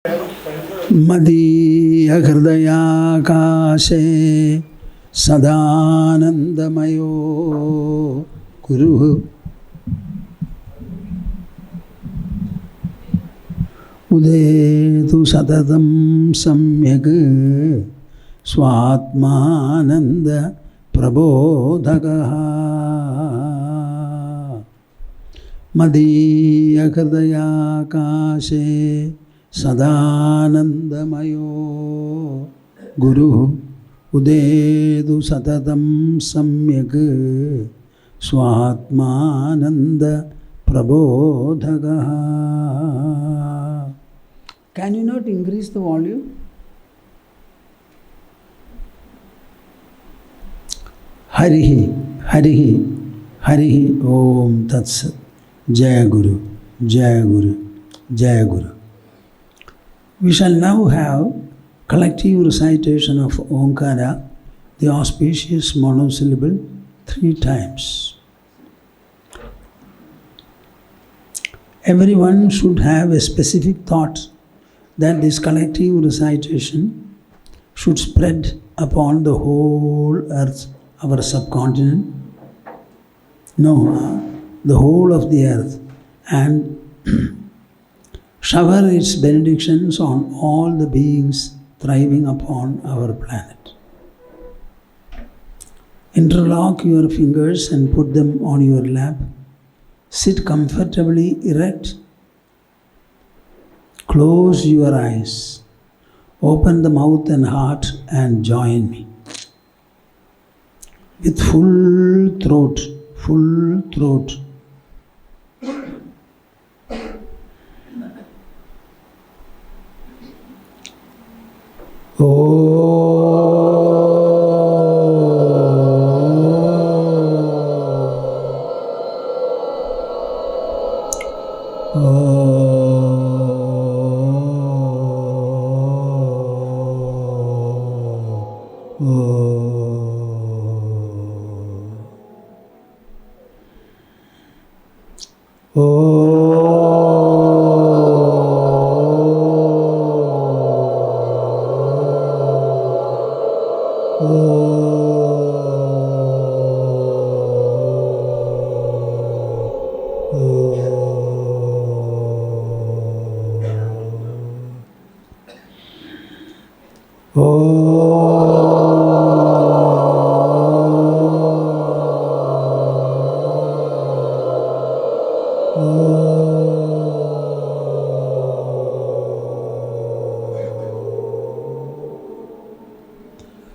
Madhya hridayakashe sadanandamayo Guru Udetu satatam samyak swatmananda prabodhagaha Madhya hridayakashe sadanandamayo Guru Udedu satatam samyak swatmananda prabodhagaha. Can you not increase the volume? Harihi, Harihi, Harihi, Om Tat Sat, Jaya Guru, Jaya Guru, Jaya Guru. We shall now have collective recitation of Omkara, the auspicious monosyllable, 3 times. Everyone should have a specific thought that this collective recitation should spread upon the whole earth, our subcontinent, the whole of the earth, and shower its benedictions on all the beings thriving upon our planet. Interlock your fingers and put them on your lap. Sit comfortably erect. Close your eyes. Open the mouth and heart and join me. With full throat, full throat.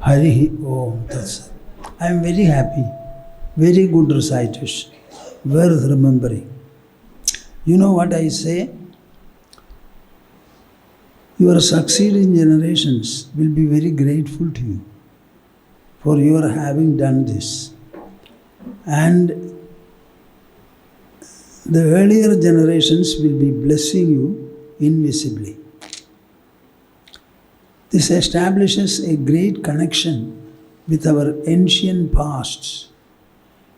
Harihi Om Tat Sat. I am very happy. Very good recitation. Worth remembering. You know what I say? Your succeeding generations will be very grateful to you for your having done this. And the earlier generations will be blessing you invisibly. This establishes a great connection with our ancient pasts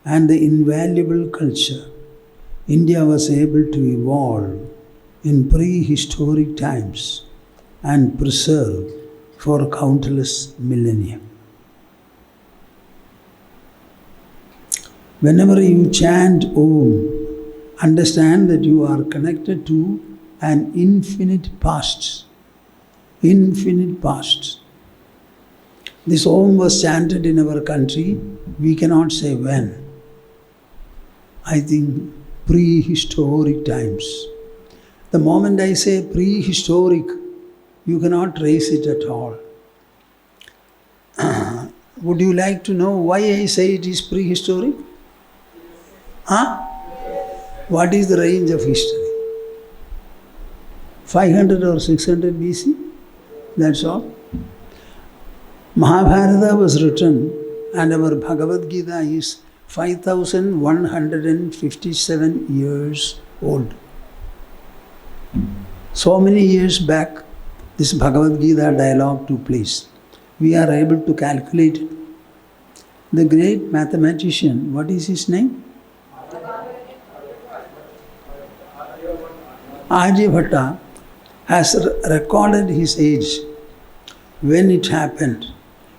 and the invaluable culture India was able to evolve in prehistoric times and preserve for countless millennia. Whenever you chant Om, understand that you are connected to an infinite past. Infinite past. This Om was chanted in our country, we cannot say when. I think prehistoric times. The moment I say prehistoric, you cannot trace it at all. Would you like to know why I say it is prehistoric? What is the range of history? 500 or 600 BC? That's all. Mahabharata was written and our Bhagavad Gita is 5157 years old. So many years back, this Bhagavad Gita dialogue took place. We are able to calculate it. The great mathematician, what is his name? Aryabhatta has recorded his age, when it happened.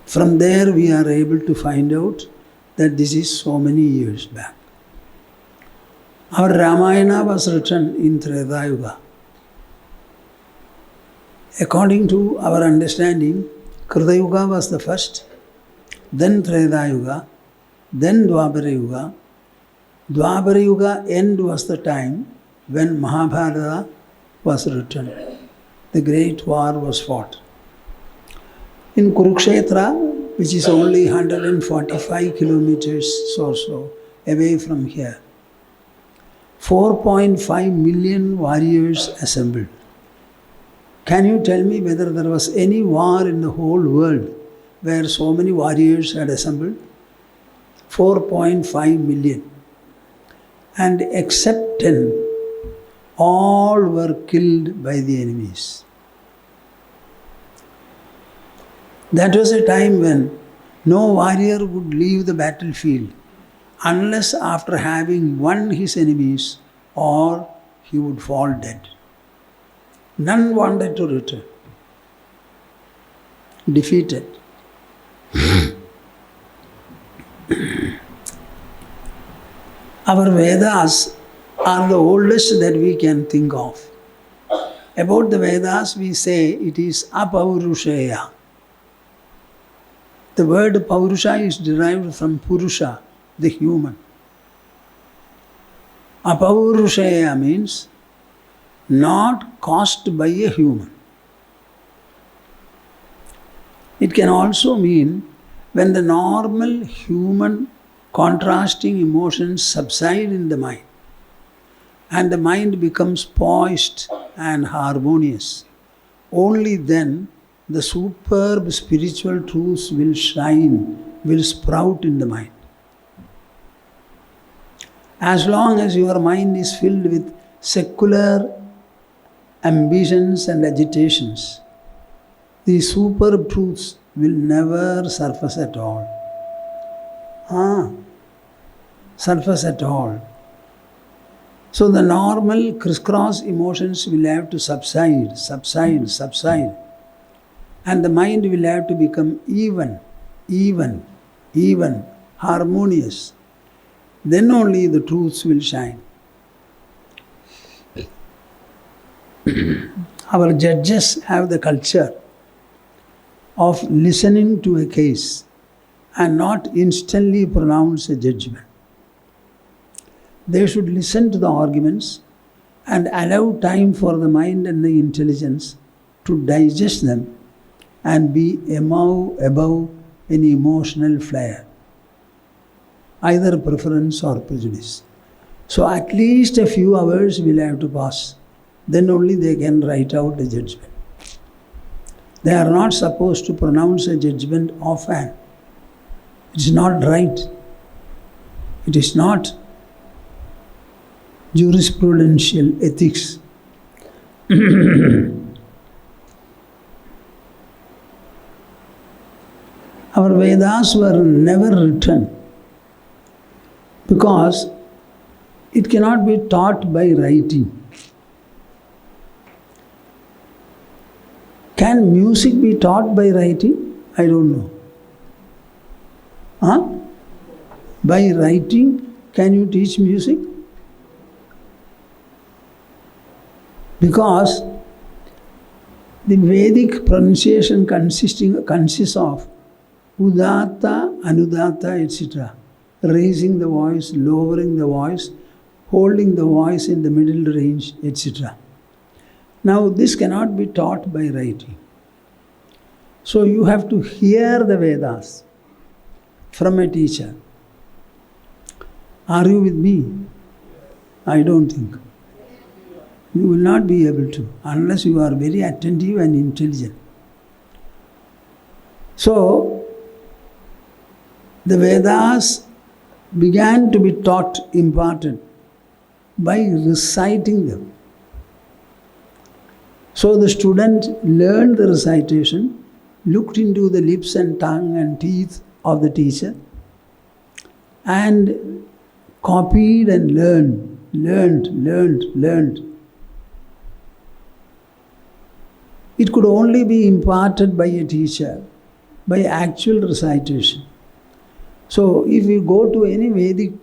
From there we are able to find out that this is so many years back. Our Ramayana was written in Treta Yuga. According to our understanding, Krita Yuga was the first, then Treta Yuga, then Dwapara Yuga. Dwapara Yuga end was the time when Mahabharata was written. The great war was fought. In Kurukshetra, which is only 145 kilometers or so away from here, 4.5 million warriors assembled. Can you tell me whether there was any war in the whole world where so many warriors had assembled? 4.5 million. And except 10, all were killed by the enemies. That was a time when no warrior would leave the battlefield unless after having won his enemies or he would fall dead. None wanted to return. Defeated. Our Vedas are the oldest that we can think of. About the Vedas, we say it is apaurushaya. The word Paurusha is derived from Purusha, the human. Apaurushaya means not caused by a human. It can also mean when the normal human contrasting emotions subside in the mind and the mind becomes poised and harmonious. Only then the superb spiritual truths will shine, will sprout in the mind. As long as your mind is filled with secular ambitions and agitations, the superb truths will never surface at all. Surface at all. So the normal crisscross emotions will have to subside. And the mind will have to become even, harmonious. Then only the truths will shine. Our judges have the culture of listening to a case and not instantly pronounce a judgment. They should listen to the arguments and allow time for the mind and the intelligence to digest them and be above any emotional flare, either preference or prejudice. So at least a few hours will have to pass. Then only they can write out a judgment. They are not supposed to pronounce a judgment offhand. It is not right. It is not jurisprudential ethics. Our Vedas were never written because it cannot be taught by writing. Can music be taught by writing? I don't know. By writing, can you teach music? Because the Vedic pronunciation consists of Udatta, Anudatta, etc. Raising the voice, lowering the voice, holding the voice in the middle range, etc. Now this cannot be taught by writing. So you have to hear the Vedas from a teacher. Are you with me? I don't think. You will not be able to unless you are very attentive and intelligent. So, the Vedas began to be taught, imparted, by reciting them. So the student learned the recitation, looked into the lips and tongue and teeth of the teacher, and copied and learned. It could only be imparted by a teacher, by actual recitation. So if you go to any Vedic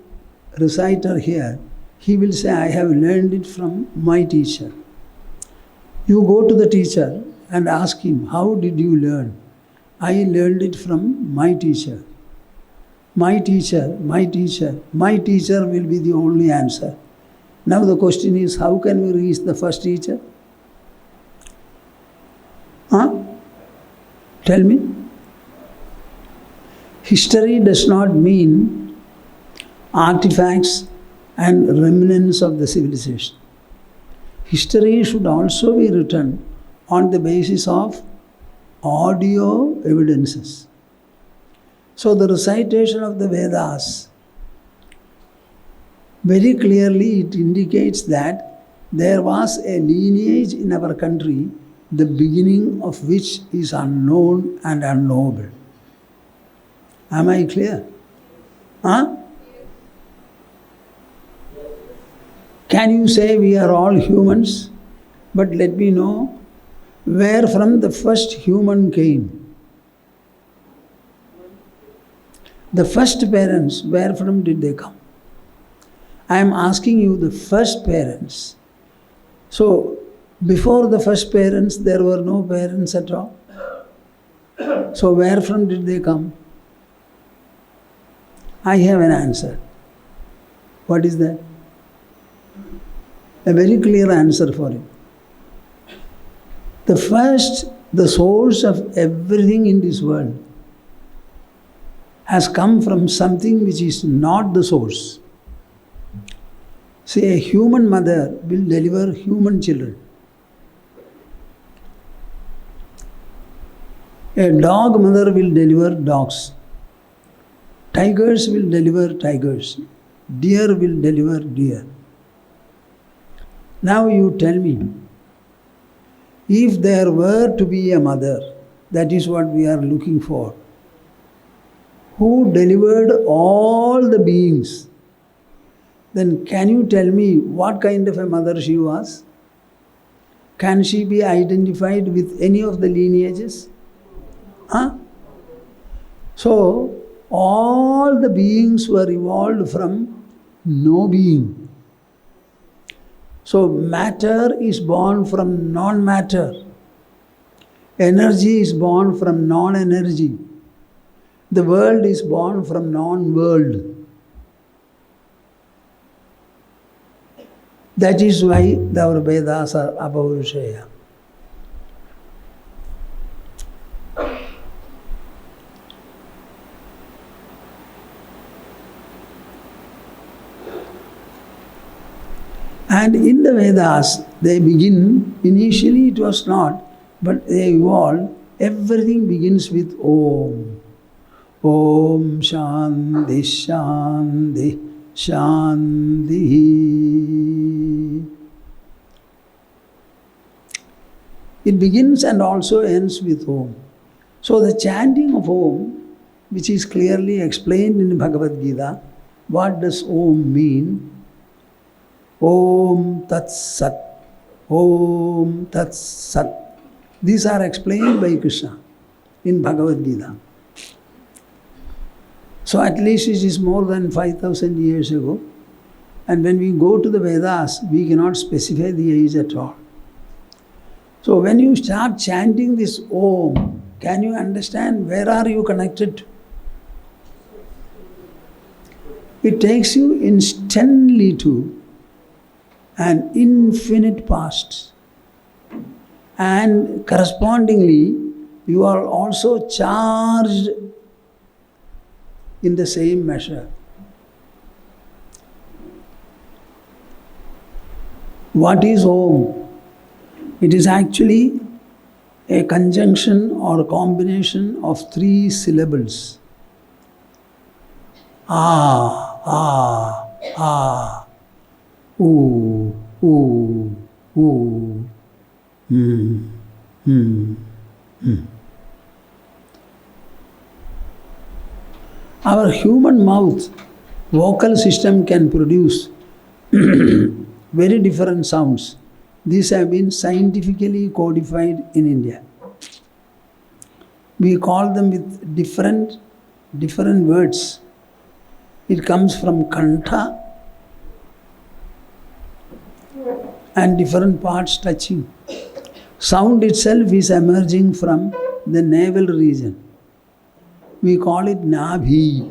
reciter here, he will say, I have learned it from my teacher. You go to the teacher and ask him, how did you learn? I learned it from my teacher. My teacher, my teacher, my teacher will be the only answer. Now the question is, how can we reach the first teacher? Tell me. History does not mean artifacts and remnants of the civilization. History should also be written on the basis of audio evidences. So the recitation of the Vedas, very clearly it indicates that there was a lineage in our country, the beginning of which is unknown and unknowable. Am I clear? Can you say we are all humans? But let me know where from the first human came. The first parents, where from did they come? I am asking you the first parents. So, before the first parents, there were no parents at all. So, where from did they come? I have an answer. What is that? A very clear answer for it. The source of everything in this world has come from something which is not the source. See, a human mother will deliver human children. A dog mother will deliver dogs. Tigers will deliver tigers. Deer will deliver deer. Now you tell me, if there were to be a mother, that is what we are looking for, who delivered all the beings, then can you tell me what kind of a mother she was? Can she be identified with any of the lineages? So, all the beings were evolved from no being. So, matter is born from non-matter. Energy is born from non-energy. The world is born from non-world. That is why our Vedas are Aparokṣāya. And in the Vedas, they begin, initially it was not, but they evolved, everything begins with Om. Om Shanti Shanti Shanti. It begins and also ends with Om. So the chanting of Om, which is clearly explained in Bhagavad Gita, what does Om mean? Om Tat Sat. Om Tat Sat. These are explained by Krishna in Bhagavad Gita. So at least it is more than 5,000 years ago. And when we go to the Vedas, we cannot specify the age at all. So when you start chanting this Om, can you understand where are you connected to? It takes you instantly to an infinite past. And correspondingly, you are also charged in the same measure. What is Om? It is actually a conjunction or a combination of 3 syllables. Ah, ah, ah. Ooh, ooh, ooh. Our human mouth, vocal system can produce very different sounds These have been scientifically codified in India. We call them with different words. It comes from kantha and different parts touching. Sound itself is emerging from the navel region. We call it nabhi.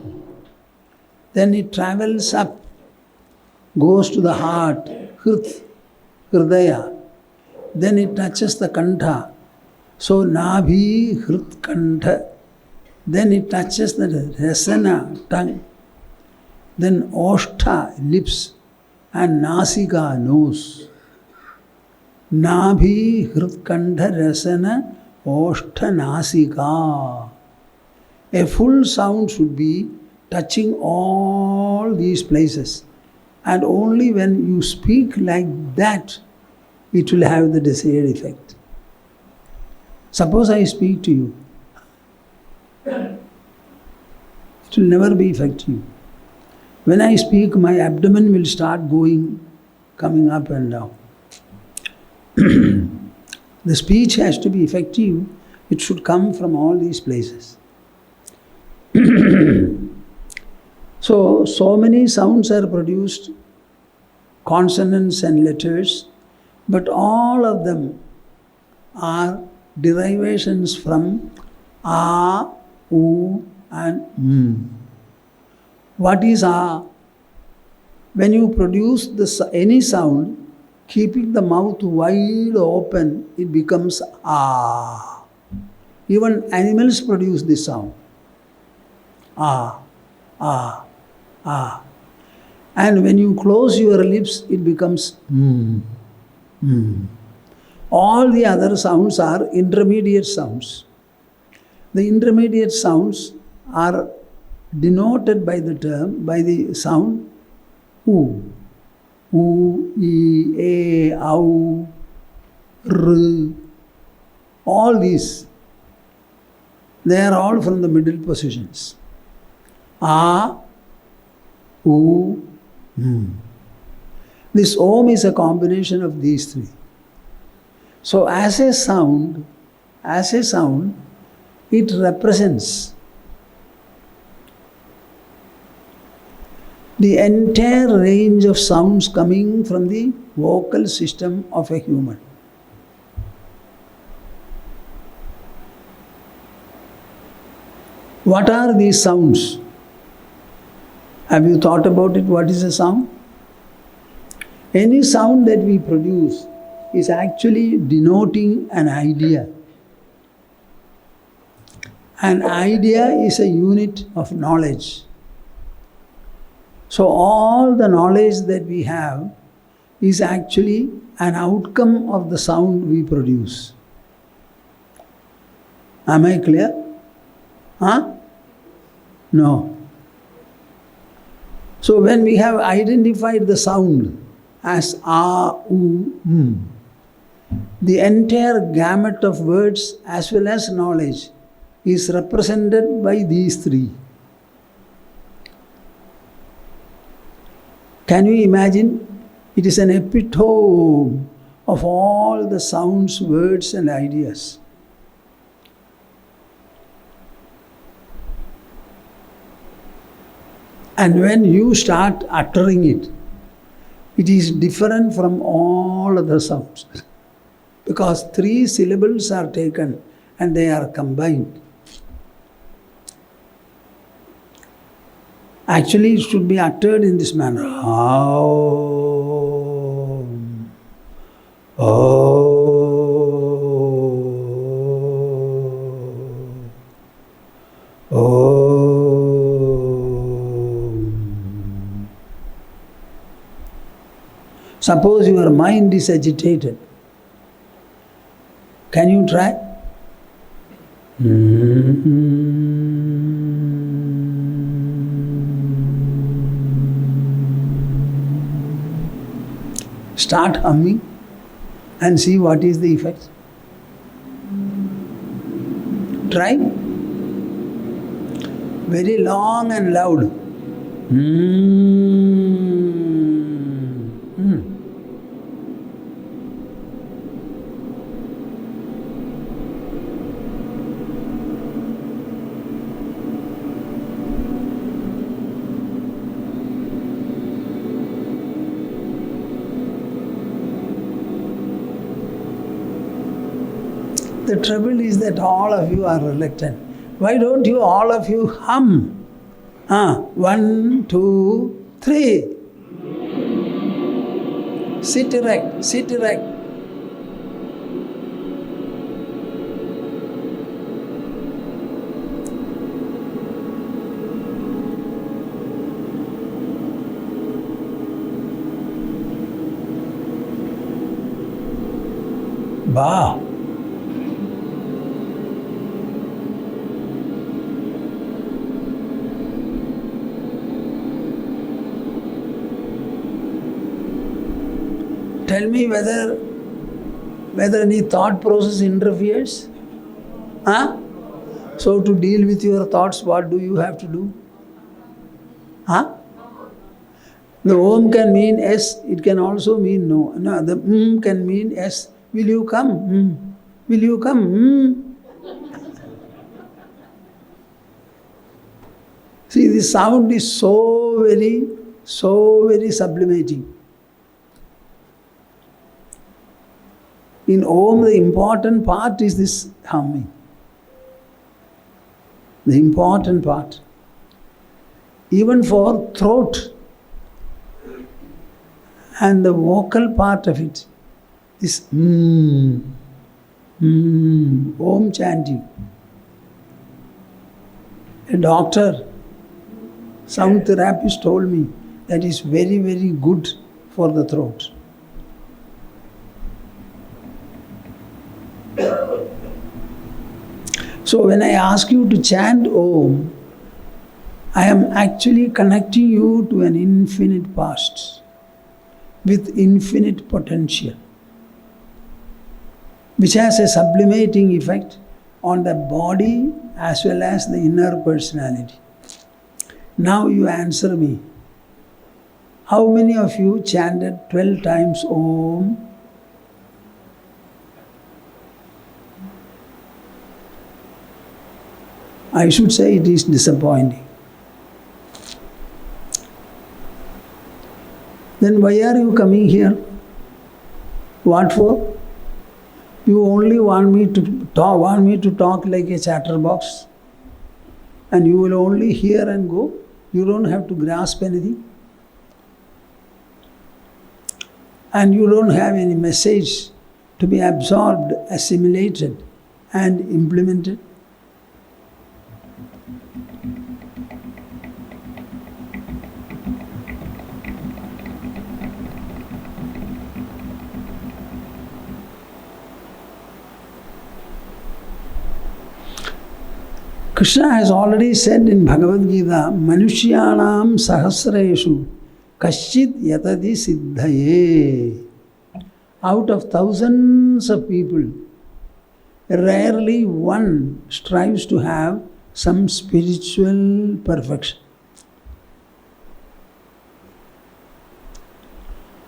Then it travels up, goes to the heart, hridaya. Then it touches the kantha. So nabhi, hrit, kantha. Then it touches the rasana, tongue. Then oshtha, lips, and nasika, nose. Nabhi, hrit, kantha, rasana, oshtha, nasika. A full sound should be touching all these places. And only when you speak like that, it will have the desired effect. Suppose I speak to you. It will never be effective. When I speak, my abdomen will start coming up and down. The speech has to be effective. It should come from all these places. So many sounds are produced, consonants and letters, but all of them are derivations from a, u and m. What is a? When you produce any sound, keeping the mouth wide open, it becomes a. Even animals produce this sound. A, a, a. And when you close your lips, it becomes mm, mm. All the other sounds are intermediate sounds. The intermediate sounds are denoted by the sound u, e, a, au, r. All these, they are all from the middle positions. A, u, m. This om is a combination of these three. So as a sound, it represents the entire range of sounds coming from the vocal system of a human. What are these sounds? Have you thought about it? What is a sound? Any sound that we produce is actually denoting an idea. An idea is a unit of knowledge. So all the knowledge that we have is actually an outcome of the sound we produce. Am I clear? Huh? No. So when we have identified the sound as a, u, m, the entire gamut of words as well as knowledge is represented by these three. Can you imagine? It is an epitome of all the sounds, words and ideas. And when you start uttering it, it is different from all other sounds. Because 3 syllables are taken and they are combined. Actually, it should be uttered in this manner. Om. Om. Om. Suppose your mind is agitated. Can you try? Start humming and see what is the effect. Try. Very long and loud. The trouble is that all of you are reluctant. Why don't you all of you hum? 1, 2, 3. Sit erect, sit erect. Bah. Tell me whether any thought process interferes? So to deal with your thoughts, what do you have to do? The Om can mean yes, it can also mean no. No, the can mean yes. Will you come? Will you come? See, the sound is so very sublimating. In Om, the important part is this humming. The important part. Even for throat and the vocal part of it, this Om chanting. A doctor, sound therapist told me that is very, very good for the throat. So when I ask you to chant Om, I am actually connecting you to an infinite past with infinite potential, which has a sublimating effect on the body as well as the inner personality. Now you answer me. How many of you chanted 12 times Om? I should say it is disappointing. Then why are you coming here? What for? You only want me to talk like a chatterbox, and you will only hear and go. You don't have to grasp anything. And you don't have any message to be absorbed, assimilated, and implemented. Krishna has already said in Bhagavad Gita, Manushyanam sahasreshu kaschid yatadi siddhaye. Out of thousands of people, rarely one strives to have some spiritual perfection.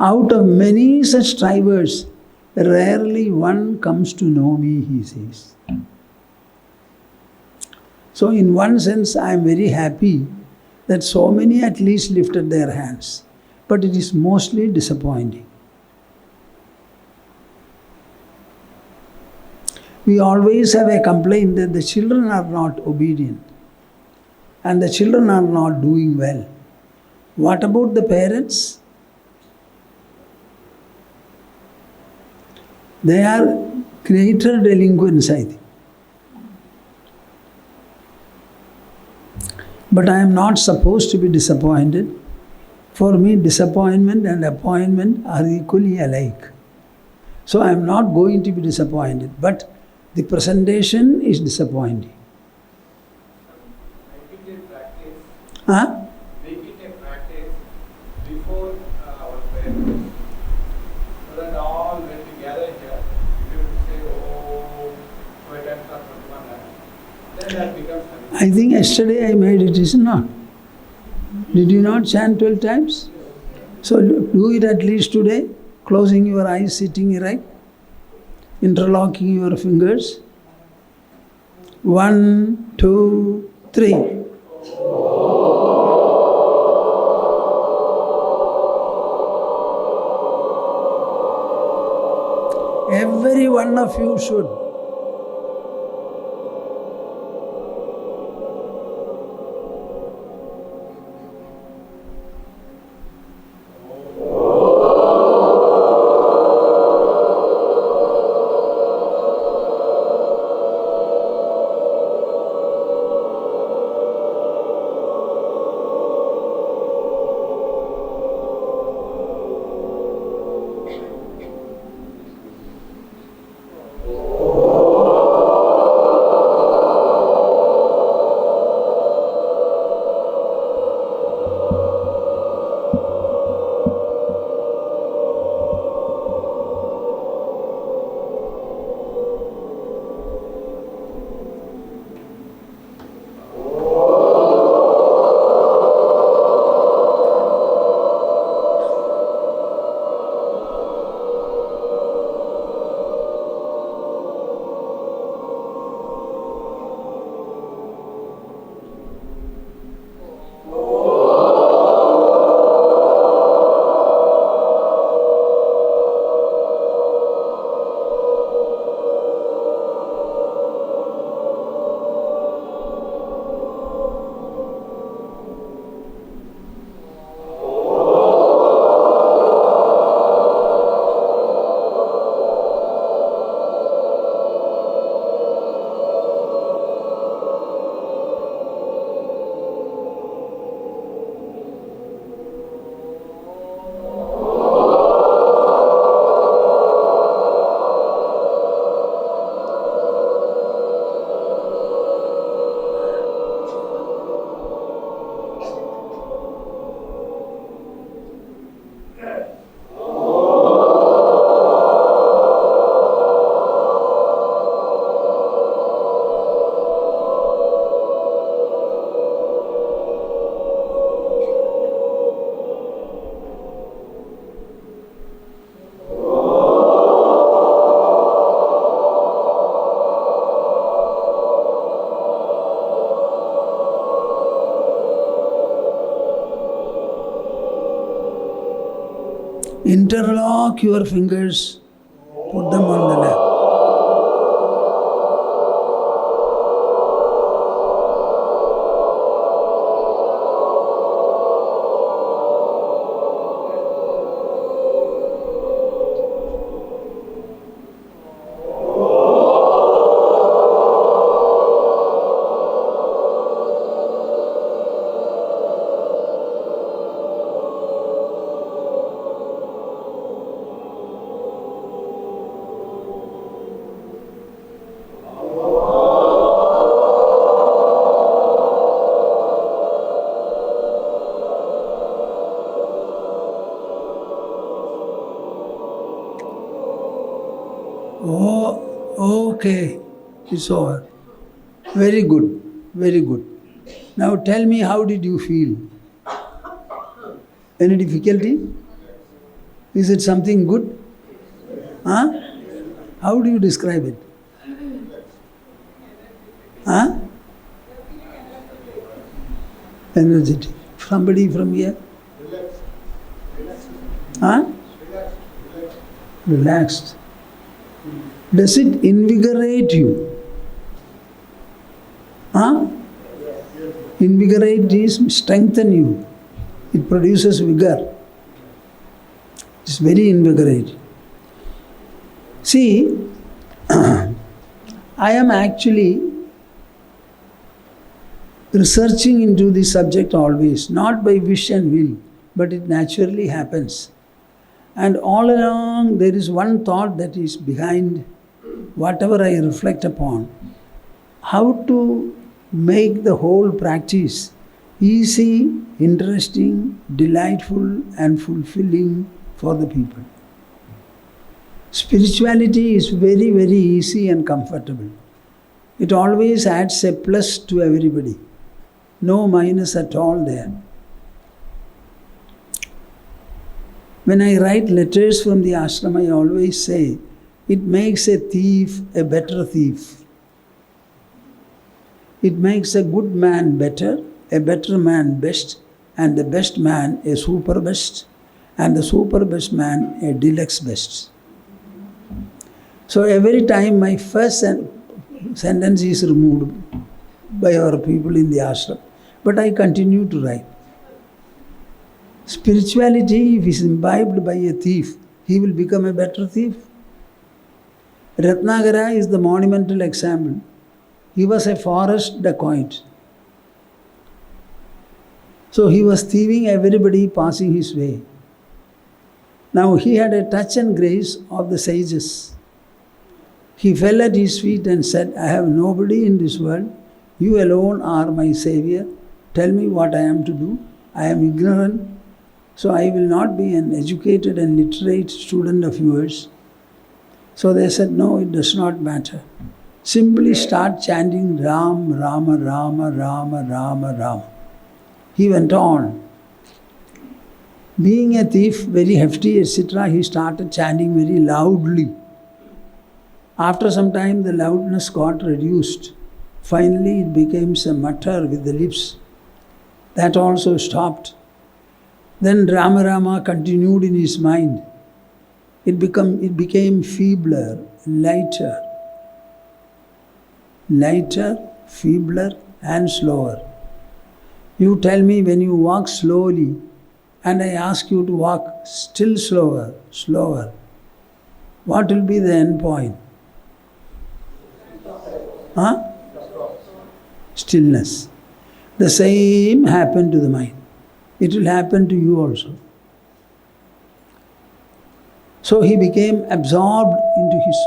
Out of many such strivers, rarely one comes to know me, he says. So in one sense, I am very happy that so many at least lifted their hands. But it is mostly disappointing. We always have a complaint that the children are not obedient and the children are not doing well. What about the parents? They are greater delinquents, I think. But I am not supposed to be disappointed. For me, disappointment and appointment are equally alike. So I am not going to be disappointed. But the presentation is disappointing. Make it a practice. Huh? Make it a practice before our prayers. So that all, when we gather here, if you say, oh, Tirtha, then that becomes habit. I think yesterday I made it, is it not? Did you not chant 12 times? So do it at least today, closing your eyes, sitting erect, interlocking your fingers. 1, 2, 3. Every one of you should. Interlock your fingers, put them on the lap. Oh, okay, it's over. Very good, very good. Now tell me, how did you feel? Any difficulty? Is it something good? Huh? How do you describe it? Huh? Energetic. Somebody from here? Huh? Relaxed. Does it invigorate you? Huh? Invigorate is strengthen you. It produces vigor. It's very invigorating. See, I am actually researching into this subject always, not by wish and will, but it naturally happens. And all along there is one thought that is behind whatever I reflect upon. How to make the whole practice easy, interesting, delightful and fulfilling for the people. Spirituality is very, very easy and comfortable. It always adds a plus to everybody. No minus at all there. When I write letters from the ashram, I always say, it makes a thief a better thief. It makes a good man better, a better man best, and the best man a super best, and the super best man a deluxe best. So every time my first sentence is removed by our people in the ashram, but I continue to write. Spirituality, if is imbibed by a thief, he will become a better thief. Ratnagara is the monumental example. He was a forest dacoit. So he was thieving everybody passing his way. Now he had a touch and grace of the sages. He fell at his feet and said, I have nobody in this world. You alone are my savior. Tell me what I am to do. I am ignorant. So I will not be an educated and literate student of yours. So they said, no, it does not matter. Simply start chanting Ram, Rama, Rama, Rama, Rama, Rama. He went on. Being a thief, very hefty, etc., he started chanting very loudly. After some time, the loudness got reduced. Finally, it became a mutter with the lips. That also stopped. Then Rama Rama continued in his mind. It became feebler, lighter, feebler and slower. You tell me when you walk slowly and I ask you to walk still slower, what will be the end point? Huh? Stillness. The same happened to the mind. It will happen to you also. So he became absorbed into his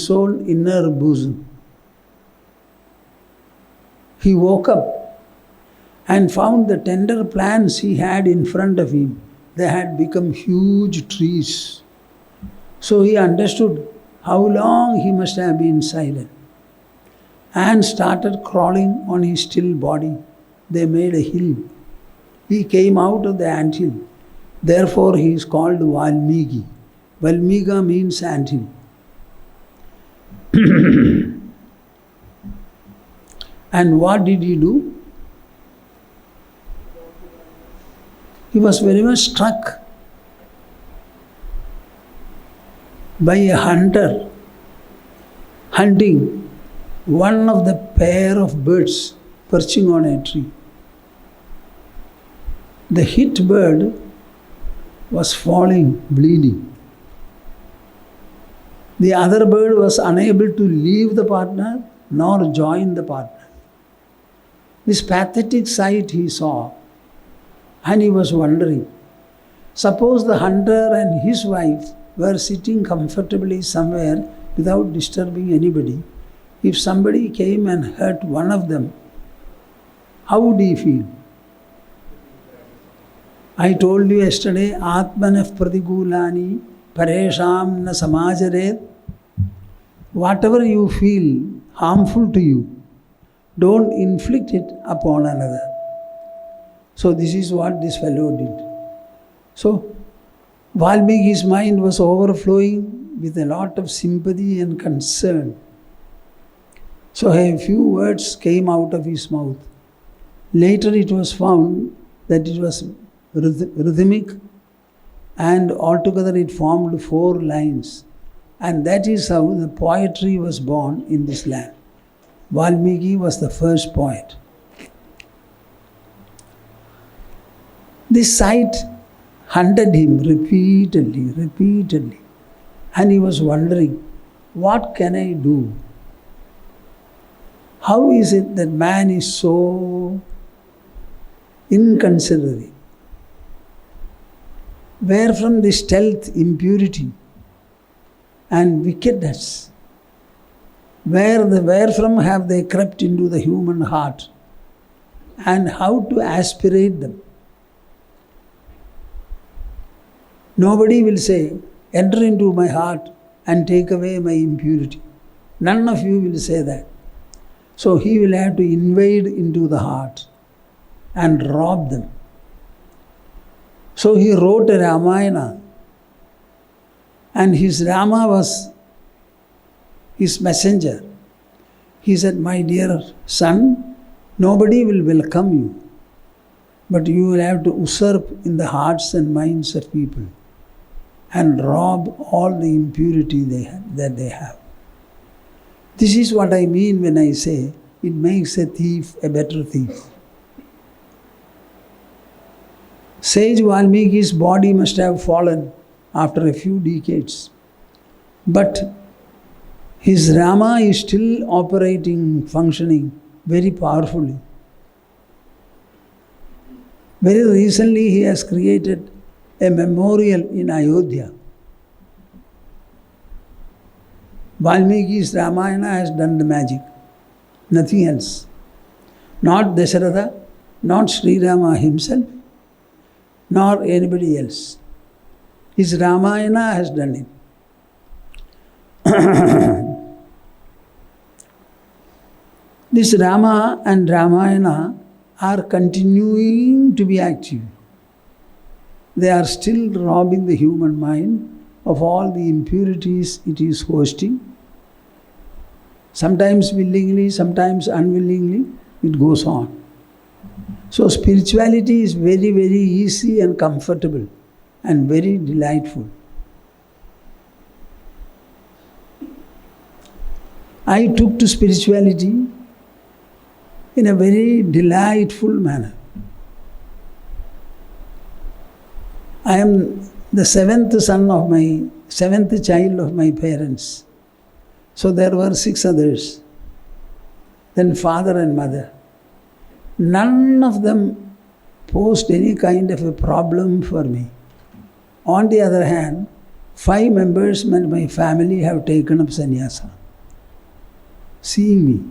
soul inner bosom. He woke up and found the tender plants he had in front of him. They had become huge trees. So he understood how long he must have been silent and started crawling on his still body. They made a hill. He came out of the anthill. Therefore he is called Valmiki. Valmika means anthill. And what did he do? He was very much struck by a hunter hunting one of the pair of birds perching on a tree. The hit bird was falling, bleeding. The other bird was unable to leave the partner nor join the partner. This pathetic sight he saw, and he was wondering, suppose the hunter and his wife were sitting comfortably somewhere without disturbing anybody. If somebody came and hurt one of them, how would he feel? I told you yesterday, Atmanah pratigulani paresham na samajaret. Whatever you feel harmful to you, don't inflict it upon another. So this is what this fellow did. So Valmiki's mind was overflowing with a lot of sympathy and concern. So a few words came out of his mouth. Later it was found that it was rhythmic, and altogether it formed 4 lines. And that is how the poetry was born in this land. Valmiki was the first poet. This sight hunted him repeatedly. And he was wondering, what can I do? How is it that man is so inconsiderate? Where from this stealth, impurity and wickedness? Where from have they crept into the human heart? And how to aspirate them? Nobody will say, enter into my heart and take away my impurity. None of you will say that. So he will have to invade into the heart and rob them. So he wrote a Ramayana, and his Rama was his messenger. He said, my dear son, nobody will welcome you, but you will have to usurp in the hearts and minds of people and rob all the impurity that they have. This is what I mean when I say it makes a thief a better thief. Sage Valmiki's body must have fallen after a few decades, but his Rama is still operating, functioning very powerfully. Very recently he has created a memorial in Ayodhya. Valmiki's Ramayana has done the magic, nothing else. Not Dasharatha, not Sri Rama himself, nor anybody else. His Ramayana has done it. This Rama and Ramayana are continuing to be active. They are still robbing the human mind of all the impurities it is hosting. Sometimes willingly, sometimes unwillingly, it goes on. So spirituality is very, very easy and comfortable and very delightful. I took to spirituality in a very delightful manner. I am the 7th child of my parents. So there were 6 others. Then father and mother. None of them posed any kind of a problem for me. On the other hand, 5 members of my family have taken up sannyasa, seeing me.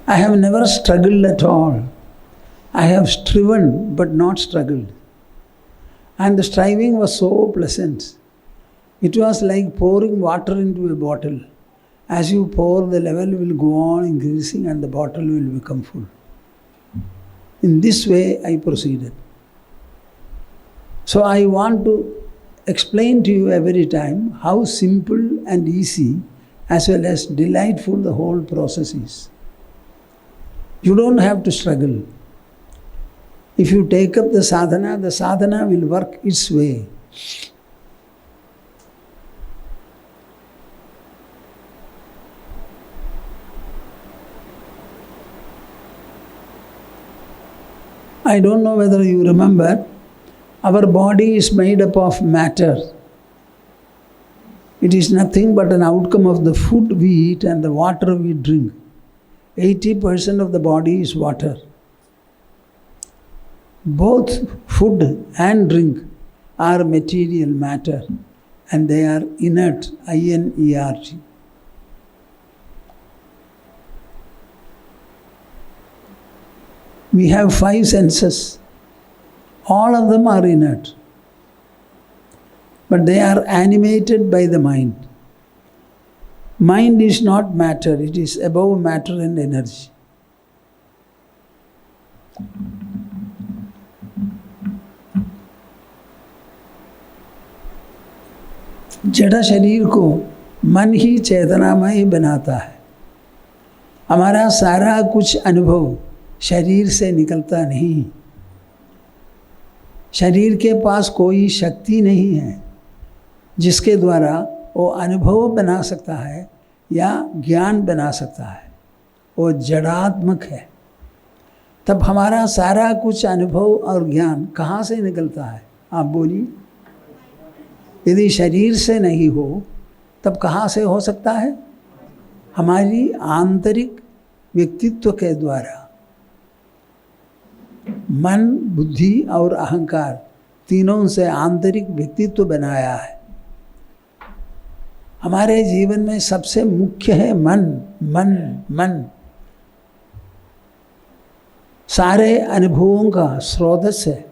I have never struggled at all. I have striven but not struggled. And the striving was so pleasant. It was like pouring water into a bottle. As you pour, the level will go on increasing and the bottle will become full. In this way, I proceeded. So I want to explain to you every time how simple and easy as well as delightful the whole process is. You don't have to struggle. If you take up the sadhana will work its way. I don't know whether you remember, our body is made up of matter. It is nothing but an outcome of the food we eat and the water we drink. 80% of the body is water. Both food and drink are material matter and they are inert, I-N-E-R-T. We have 5 senses. All of them are inert. But they are animated by the mind. Mind is not matter, it is above matter and energy. जड़ा शरीर को मन ही चेतनामय बनाता है। हमारा सारा कुछ अनुभव शरीर से निकलता नहीं। शरीर के पास कोई शक्ति नहीं है जिसके द्वारा वो अनुभव बना सकता है या ज्ञान बना सकता है। वो जड़ात्मक है। तब हमारा सारा कुछ अनुभव और ज्ञान कहाँ से निकलता है? आप बोलिए। यदि शरीर से नहीं हो तब कहाँ से हो सकता है? हमारी आंतरिक व्यक्तित्व के द्वारा। मन, बुद्धि और अहंकार तीनों से आंतरिक व्यक्तित्व बनाया है। हमारे जीवन में सबसे मुख्य है मन, मन, मन। सारे अनुभवों का स्रोतस है,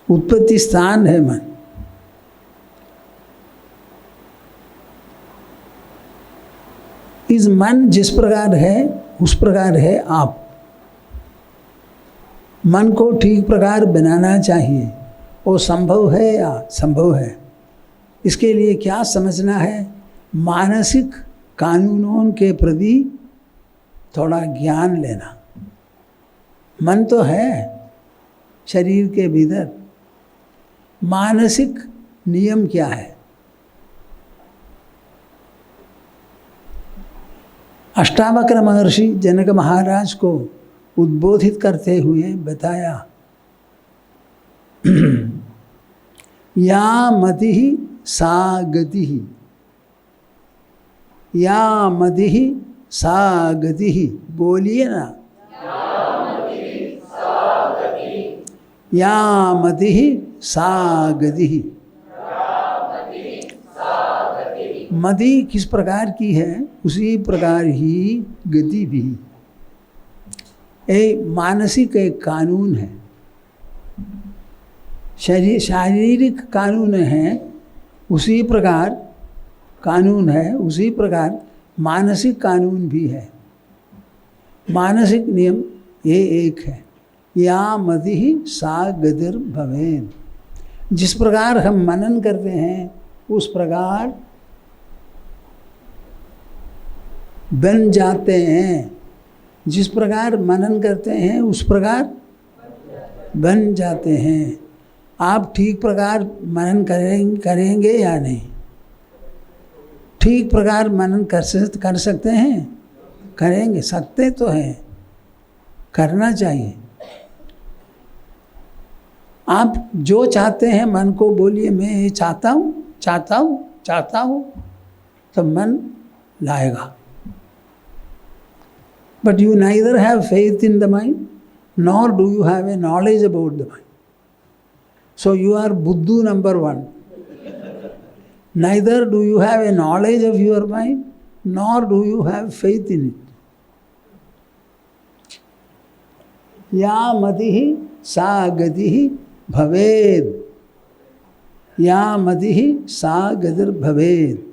उत्पत्ति स्थान है मन। इस मन जिस प्रकार है उस प्रकार है आप। मन को ठीक प्रकार बनाना चाहिए। वो संभव है या संभव है? इसके लिए क्या समझना है? मानसिक कानूनों के प्रति थोड़ा ज्ञान लेना। मन तो है शरीर के भीतर, मानसिक नियम क्या है? अष्टावक्र महर्षि जनक महाराज को उद्बोधित करते हुए बताया, या मतिः सा गतिः, या मतिः सा गतिः। बोलिए ना, या मतिः सा गतिः। मति किस प्रकार की है उसी प्रकार ही गति भी। एक मानसिक एक कानून है, शारीरिक कानून है, उसी प्रकार कानून है, उसी प्रकार मानसिक कानून भी है। मानसिक नियम ये एक है, या मतिः सा गतिर् भवेत्। जिस प्रकार हम मनन करते हैं उस प्रकार बन जाते हैं। जिस प्रकार मनन करते हैं उस प्रकार बन जाते हैं। आप ठीक प्रकार मनन करेंगे या नहीं? ठीक प्रकार मनन कर सकते हैं? करेंगे, सकते तो हैं, करना चाहिए। आप जो चाहते हैं मन को बोलिए, मैं ये चाहता हूँ, चाहता हूँ, चाहता हूँ, तो मन लाएगा। But you neither have faith in the mind, nor do you have a knowledge about the mind. So you are buddhu number 1. Neither do you have a knowledge of your mind, nor do you have faith in it. या मतिः सा गतिः भवेत्, या मतिः सा गतिर् भवेत्।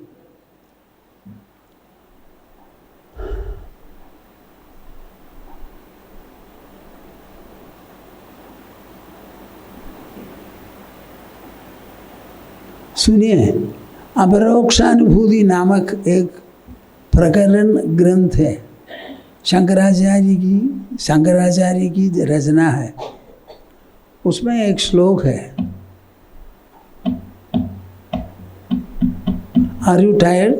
सुनिए, अपरोक्षानुभूति नामक एक प्रकरण ग्रंथ है, शंकराचार्य की रचना है। उसमें एक श्लोक है, आर यू टायर्ड?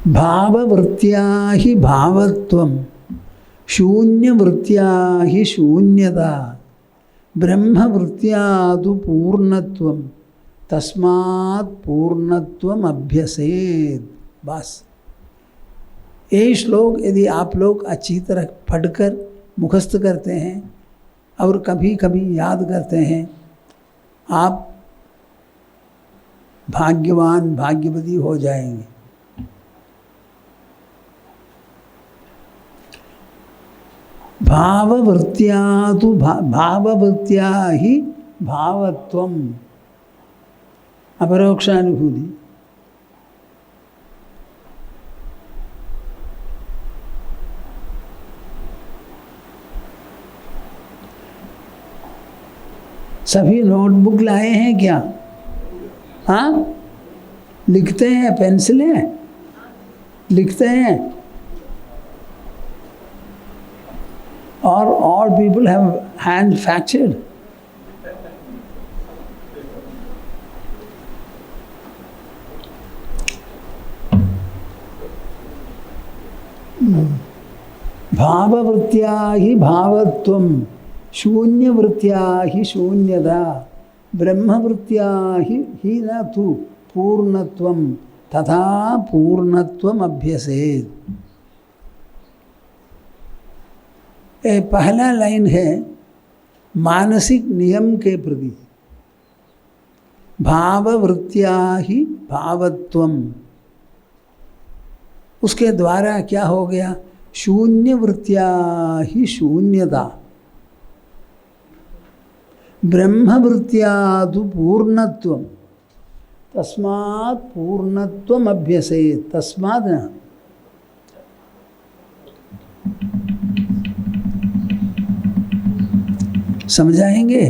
भाववृत्त्या हि भावत्वं शून्यवृत्त्या हि शून्यता ब्रह्मवृत्त्या तु पूर्णत्वं तस्मात् पूर्णत्वम अभ्यसेत्। बस ये श्लोक यदि आप लोग अच्छी तरह पढ़कर मुखस्त करते हैं और कभी कभी याद करते हैं, आप भाग्यवान भाग्यवती हो जाएंगे। भाववृत्त्या तु भाववृत्त्या ही भावत्वम अपरोक्षानुभूति। सभी नोटबुक लाए हैं क्या? हाँ, लिखते हैं, पेंसिलें लिखते हैं। और all people have hand fractured. भाववृत्त्या हि भावत्वं शून्यवृत्त्या हि शून्यता ब्रह्मवृत्त्या हि न तु पूर्णत्वं तथा पूर्णत्वम अभ्यसेत्। ये पहला लाइन है मानसिक नियम के प्रति। भाववृत्त्या हि भावत्वम, उसके द्वारा क्या हो गया? शून्यवृत्त्या हि शून्यता ब्रह्मवृत्त्या तु पूर्णत्वं तस्मात् पूर्णत्वम अभ्यसेत्। तस्मात् न समझाएंगे?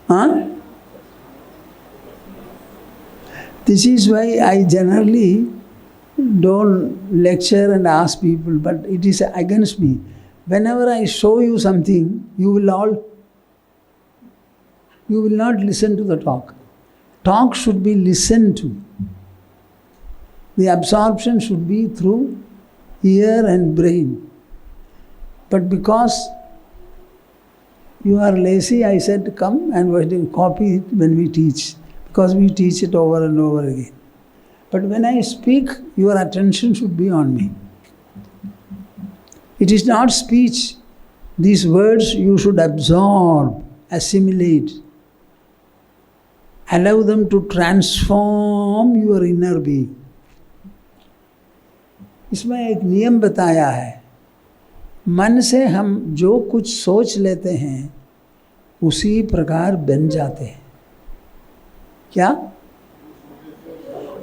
हाँ, this is why I generally don't lecture and ask people, but it is against me. Whenever I show you something, you will not listen to the talk. Talk should be listened to. The absorption should be through ear and brain. But because you are lazy, I said come and we will copy it when we teach, because we teach it over and over again. But when I speak, your attention should be on me. It is not speech. These words you should absorb, assimilate, allow them to transform your inner being. इसमें एक नियम बताया है, मन से हम जो कुछ सोच लेते हैं उसी प्रकार बन जाते हैं। क्या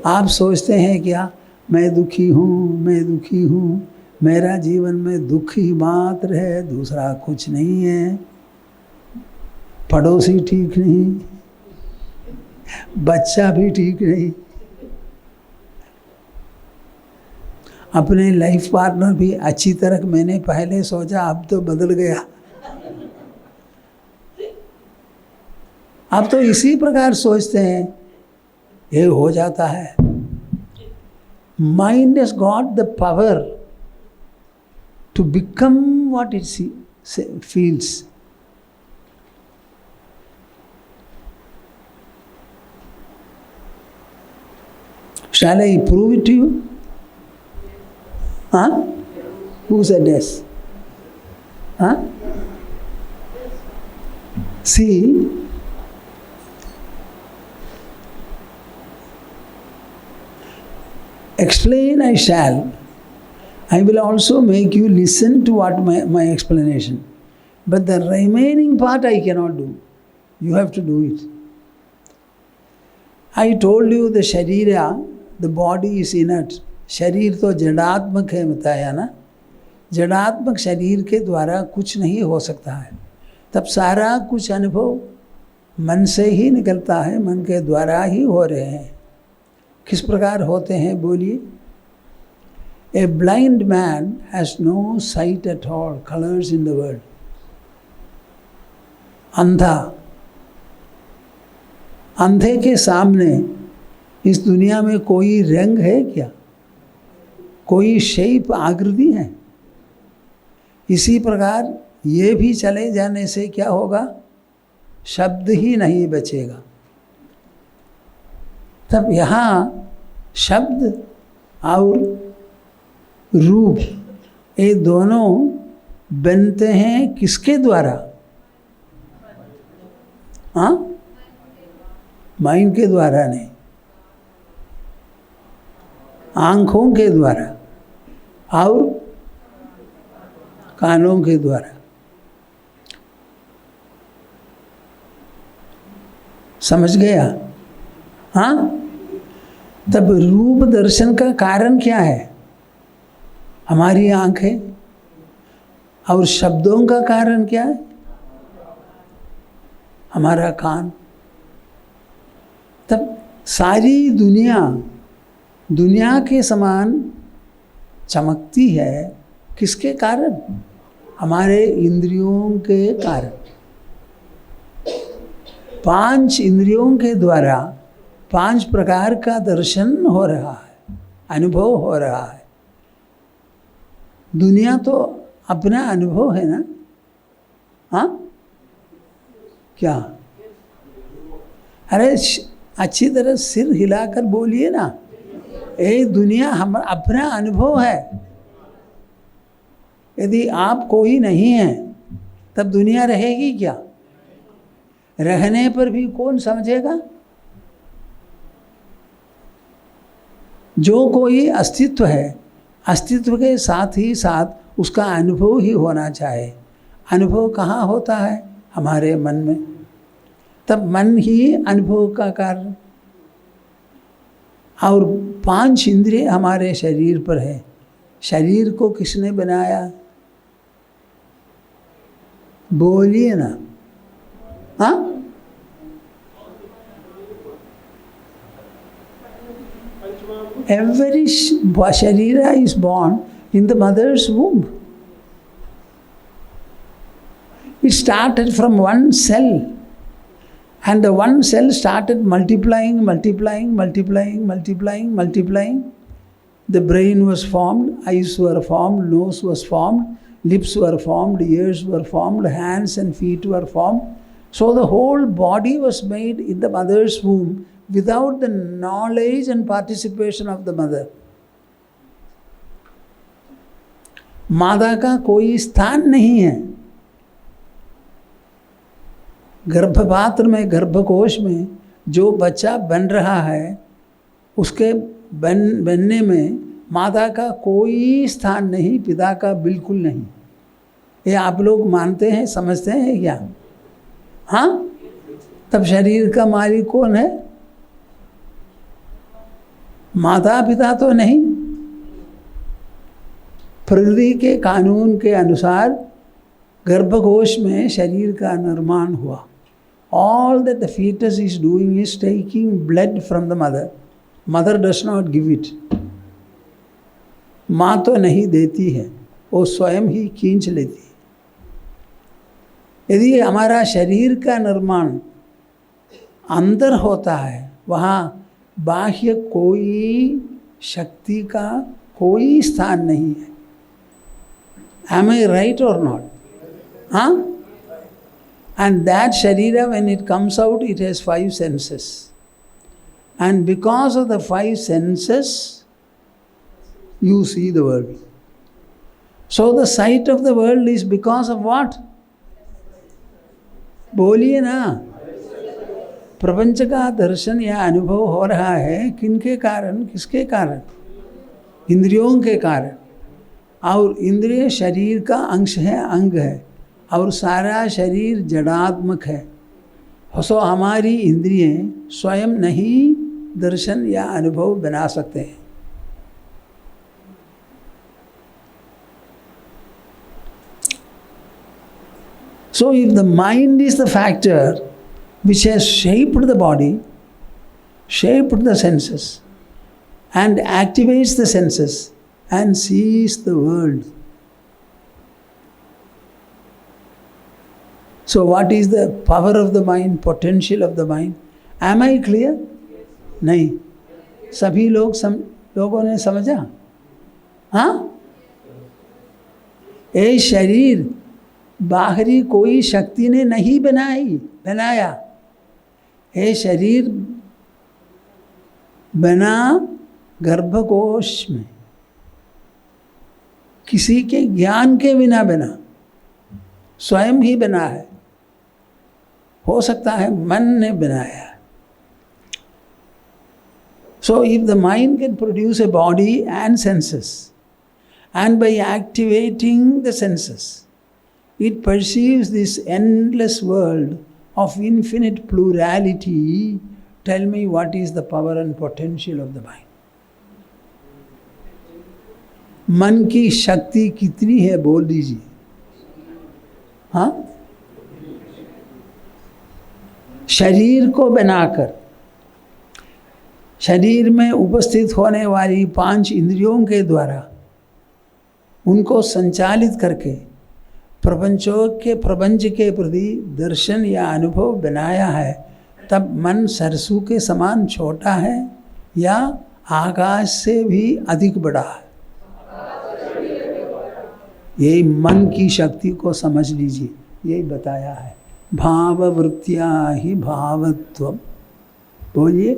आप सोचते हैं क्या? मैं दुखी हूँ, मैं दुखी हूँ, मेरा जीवन में दुख ही मात्र है, दूसरा कुछ नहीं है, पड़ोसी ठीक नहीं, बच्चा भी ठीक नहीं, अपने लाइफ पार्टनर भी अच्छी तरह मैंने पहले सोचा, अब तो बदल गया। आप तो इसी प्रकार सोचते हैं, ये हो जाता है। Mind has got the power to become what it feels. Shall I prove it to you? Huh? Who said yes? Huh? See, explain I shall. I will also make you listen to what my explanation. But the remaining part I cannot do. You have to do it. I told you the sharira, the body is inert. शरीर तो जड़ात्मक है बताया ना। जड़ात्मक शरीर के द्वारा कुछ नहीं हो सकता है। तब सारा कुछ अनुभव मन से ही निकलता है, मन के द्वारा ही हो रहे हैं। किस प्रकार होते हैं बोलिए? A blind man has no sight at all colours in the world. अंधा, अंधे के सामने इस दुनिया में कोई रंग है क्या? कोई शेप आकृति है? इसी प्रकार ये भी चले जाने से क्या होगा? शब्द ही नहीं बचेगा. तब यहाँ शब्द और रूप ये दोनों बनते हैं किसके द्वारा? हाँ, माइंड के द्वारा नहीं, आँखों के द्वारा और कानों के द्वारा. समझ गया? हाँ. तब रूप दर्शन का कारण क्या है? हमारी आंखें. और शब्दों का कारण क्या है? हमारा कान. तब सारी दुनिया के समान चमकती है किसके कारण? हमारे इंद्रियों के कारण. 5 इंद्रियों के द्वारा 5 प्रकार का दर्शन हो रहा है, अनुभव हो रहा है. दुनिया तो अपना अनुभव है ना? हाँ, क्या? अरे अच्छी तरह सिर हिलाकर बोलिए ना. ये दुनिया हम अपना अनुभव है. यदि आप कोई नहीं है तब दुनिया रहेगी क्या? रहने पर भी कौन समझेगा? जो कोई अस्तित्व है, अस्तित्व के साथ ही साथ उसका अनुभव ही होना चाहिए. अनुभव कहाँ होता है? हमारे मन में. तब मन ही अनुभव का कारण. और 5 इंद्रिय हमारे शरीर पर है. शरीर को किसने बनाया? बोलिए ना. हाँ, every sharira is born in the mother's womb. It started from one cell, and the one cell started multiplying. The brain was formed, eyes were formed, nose was formed, lips were formed, ears were formed, hands and feet were formed. So the whole body was made in the mother's womb without the knowledge and participation of the mother. माता का कोई स्थान नहीं है. गर्भपात्र में, गर्भकोश में जो बच्चा बन रहा है, उसके बनने में माता का कोई स्थान नहीं, पिता का बिल्कुल नहीं. ये आप लोग मानते हैं, समझते हैं क्या? हाँ. तब शरीर का मालिक कौन है? माता पिता तो नहीं. प्रकृति के कानून के अनुसार गर्भकोश में शरीर का निर्माण हुआ. All that the fetus is doing is taking blood from the mother. Mother does not give it. माँ तो नहीं देती है, वो स्वयं ही खींच लेती है. यदि हमारा शरीर का निर्माण अंदर होता है, वहाँ बाह्य कोई शक्ति का कोई स्थान नहीं है. Am I right or not? Huh? And that sharira, when it comes out, it has 5 senses. And because of the 5 senses, you see the world. So the sight of the world is because of what? बोलिए ना. प्रपंच का दर्शन या अनुभव हो रहा है किनके कारण? किसके कारण? इंद्रियों के कारण. और इंद्रिय शरीर का अंश है, अंग है, और सारा शरीर जड़ात्मक है. सो हमारी इंद्रियें स्वयं नहीं दर्शन या अनुभव बना सकते हैं. So if the mind is the factor which has shaped the body, shaped the senses, and activates the senses and sees the world. So what is the power of the mind, potential of the mind? Am I clear? नहीं. सभी लोगों ने समझा? हाँ? ये शरीर बाहरी कोई शक्ति ने नहीं बनाया. ये शरीर बना गर्भकोश में, किसी के ज्ञान के बिना बना, स्वयं ही बना है. हो सकता है मन ने बनाया. So if the mind can produce a body and senses, and by activating the senses, it perceives this endless world of infinite plurality, tell me what is the power and potential of the mind? मन की शक्ति कितनी है बोल दीजिए. हाँ? शरीर को बनाकर, शरीर में उपस्थित होने वाली 5 इंद्रियों के द्वारा उनको संचालित करके प्रपंच के प्रति दर्शन या अनुभव बनाया है. तब मन सरसू के समान छोटा है या आकाश से भी अधिक बड़ा है? यही मन की शक्ति को समझ लीजिए. यही बताया है. भाववृत्त्या ही भावत्वम. बोलिए.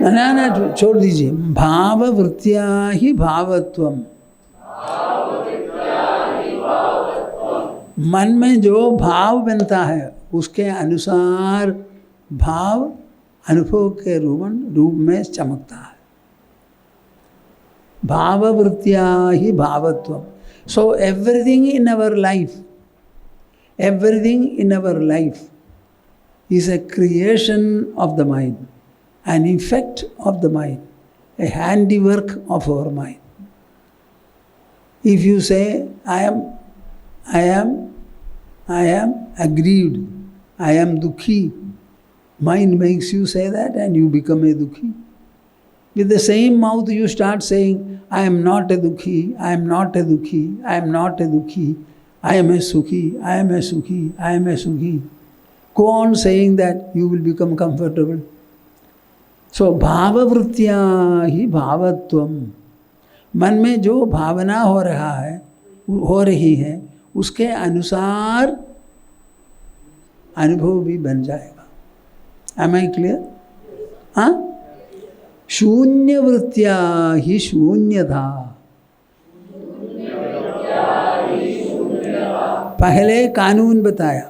ना छोड़ दीजिए. भाववृत्त्या ही भावत्वम. मन में जो भाव बनता है उसके अनुसार भाव अनुभव के रूप में चमकता है. भाववृत्त्या ही भावत्वम. So everything in our life is a creation of the mind, an effect of the mind, a handiwork of our mind. If you say, I am aggrieved, I am dukhi, mind makes you say that and you become a dukhi. With the same mouth you start saying, I am not a dukhi, I am not a dukhi, I am not a dukhi, I am a sukhi, I am a sukhi, I am a sukhi. Go on saying that, you will become comfortable. So, भाववृत्त्या ही भावत्वम. मन में जो भावना हो रही है उसके अनुसार अनुभव भी बन जाएगा. Am I clear? हाँ? शून्यवृत्त्या ही शून्यता. पहले कानून बताया.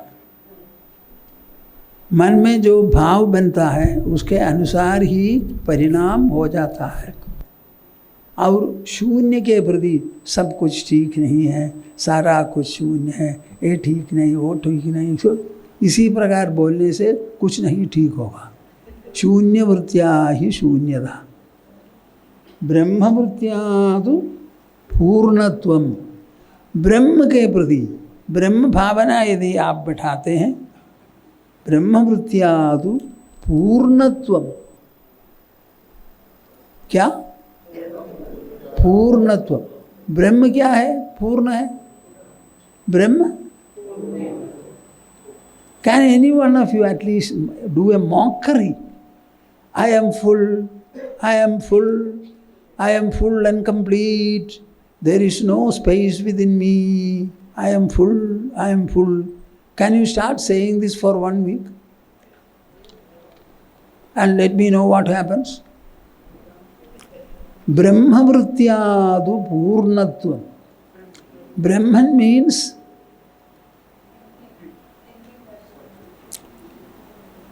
मन में जो भाव बनता है उसके अनुसार ही परिणाम हो जाता है. और शून्य के प्रति सब कुछ ठीक नहीं है, सारा कुछ शून्य है, ये ठीक नहीं, वो ठीक नहीं. इसी प्रकार बोलने से कुछ नहीं ठीक होगा. शून्यवृत्त्या ही शून्यता. ब्रह्मवृत्त्या तो पूर्णत्वम. ब्रह्म के प्रति ब्रह्म भावना यदि आप बैठाते हैं, ब्रह्मवृत्त्या तो पूर्णत्वम. क्या? पूर्णत्व. ब्रह्म क्या है? पूर्ण है. ब्रह्म. Can any one of you at least do a mockery? I am full, I am full, I am full and complete. There is no space within me. I am full, I am full. Can you start saying this for 1 week? And let me know what happens. Brahmavrityadu Poornatva. Brahman means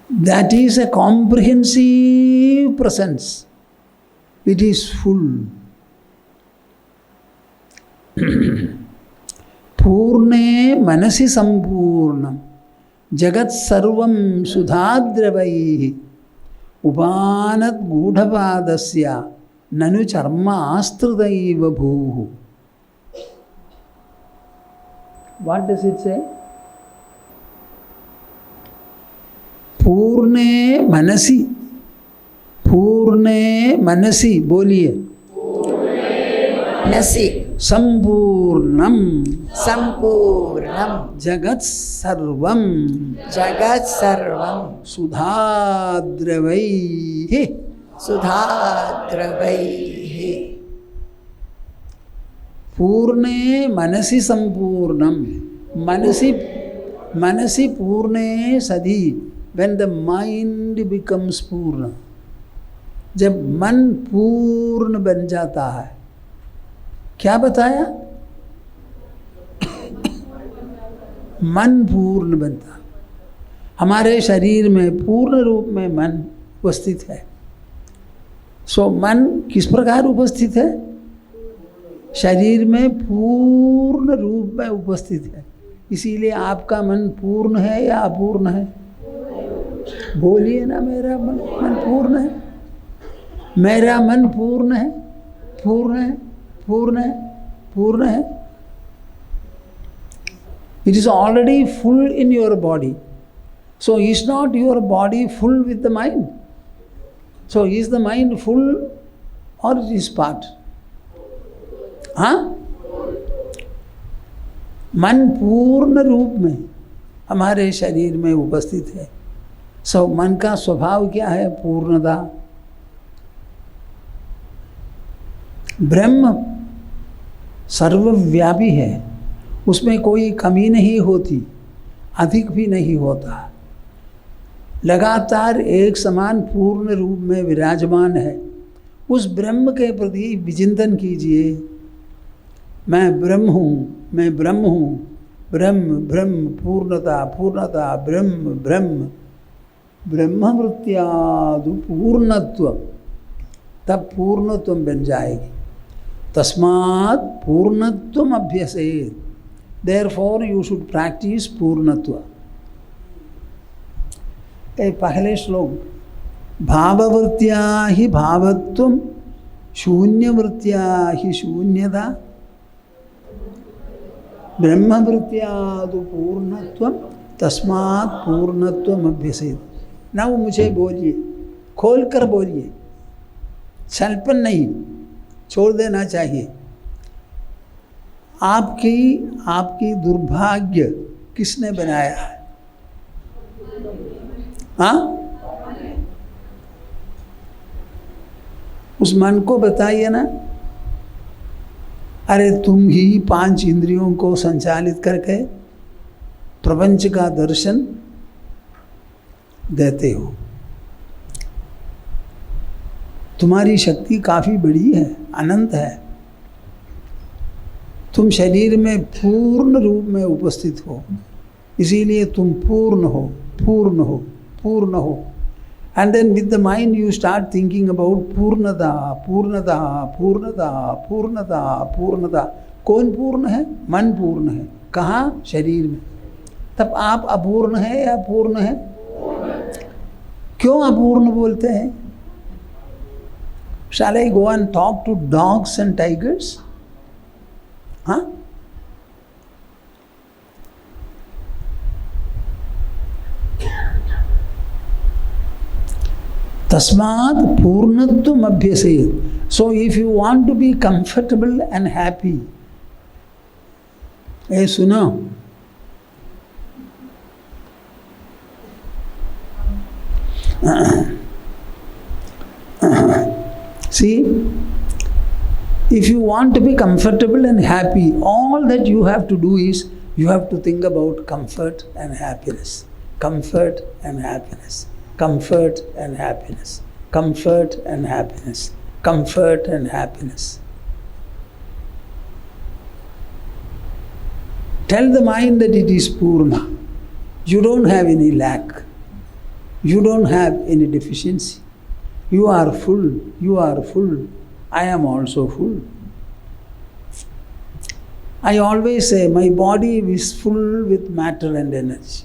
that is a comprehensive presence. It is full. Poorne manasi sampurnam jagat sarvam sudhadravaihi upanat gudhapadasya nanu charma astridaiva bhuhu. What does it say? पूर्णे मनसि बोलिए, मनसि संपूर्णम जगत् सर्वं सुधाद्रवैः पूर्णे मनसि संपूर्णम, मनसि पूर्णे सदी, when the mind becomes पूर्ण, जब मन पूर्ण बन जाता है, क्या बताया? मन पूर्ण बनता। हमारे शरीर में पूर्ण रूप में मन उपस्थित है। सो मन किस प्रकार उपस्थित है? शरीर में पूर्ण रूप में उपस्थित है। इसीलिए आपका मन पूर्ण है या अपूर्ण है? बोलिए ना, मेरा मन पूर्ण है, मेरा मन पूर्ण है, पूर्ण है, पूर्ण है, पूर्ण है। It is already full in your body. So is not your body full with the mind? So is the mind full or it is part? हाँ? मन पूर्ण रूप में हमारे शरीर में उपस्थित है। सो मन का स्वभाव क्या है? पूर्णता। ब्रह्म सर्वव्यापी है, उसमें कोई कमी नहीं होती, अधिक भी नहीं होता, लगातार एक समान पूर्ण रूप में विराजमान है। उस ब्रह्म के प्रति विचिंतन कीजिए। मैं ब्रह्म हूँ, मैं ब्रह्म हूँ, ब्रह्म ब्रह्म, पूर्णता पूर्णता, ब्रह्म ब्रह्म, ब्रह्मवृत्त्यादु पूर्णत्व, तब पूर्णत्व बन जाएगी। तस्मात् पूर्णत्वम अभ्यसेत्, देयरफॉर यू शुड प्रैक्टिस पूर्णत्व। पहले श्लोक, भाववृत्त्या हि भावत्वम, शून्यवृत्त्या हि शून्यता, ब्रह्मवृत्त्यादु पूर्णत्वम, तस्मात् पूर्णत्वम अभ्यसेत्। नाउ मुझे बोलिए, खोल कर बोलिए, छलपन नहीं, छोड़ देना चाहिए। आपकी दुर्भाग्य किसने बनाया है? हाँ? उस मन को बताइए ना। अरे तुम ही 5 इंद्रियों को संचालित करके प्रपंच का दर्शन देते हो। तुम्हारी शक्ति काफ़ी बड़ी है, अनंत है। तुम शरीर में पूर्ण रूप में उपस्थित हो, इसीलिए तुम पूर्ण हो, पूर्ण हो, पूर्ण हो। And then with the mind you start thinking about पूर्णता, पूर्णता, पूर्णता, पूर्णता, पूर्णता। कौन पूर्ण है? मन पूर्ण है। कहाँ? शरीर में। तब आप अपूर्ण है या पूर्ण है? क्यों अपूर्ण बोलते हैं? Shall I go and talk to dogs and tigers? Huh? Tasmat purnatvam abhyaseet. So if you want to be comfortable and happy, सुनो, see, if you want to be comfortable and happy, all that you have to do is, you have to think about comfort and happiness. Comfort and happiness. Comfort and happiness. Comfort and happiness. Comfort and happiness. Tell the mind that it is Poorna. You don't have any lack. You don't have any deficiency. You are full, you are full, I am also full. I always say my body is full with matter and energy.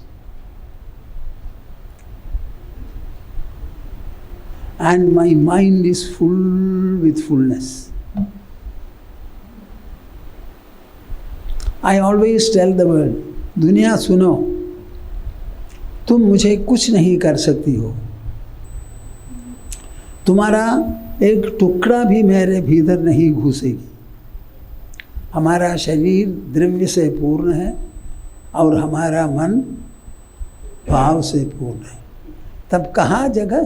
And my mind is full with fullness. I always tell the world, दुनिया सुनो, तुम मुझे कुछ नहीं कर सकती हो, तुम्हारा एक टुकड़ा भी मेरे भीतर नहीं घुसेगी। हमारा शरीर द्रव्य से पूर्ण है और हमारा मन भाव से पूर्ण है, तब कहाँ जगह?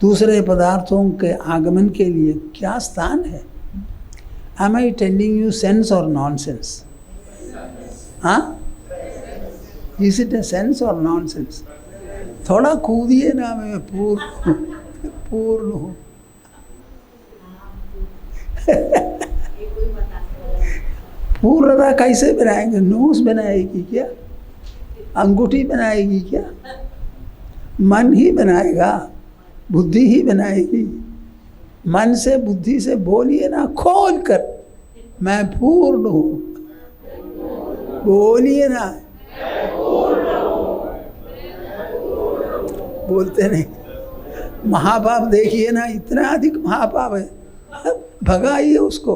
दूसरे पदार्थों के आगमन के लिए क्या स्थान है? Am I telling you sense or nonsense? हाँ? Is it a sense or nonsense? थोड़ा कूदिए ना, मैं पूर्ण हूँ। पूर्णता कैसे बनाएंगे? नोस बनाएगी क्या? अंगूठी बनाएगी क्या? मन ही बनाएगा, बुद्धि ही बनाएगी। मन से बुद्धि से बोलिए ना, खोल कर, मैं पूर्ण हूँ। बोलिए ना, बोलते नहीं। महापाप देखिए ना, इतना अधिक महापाप है, भगाइए उसको।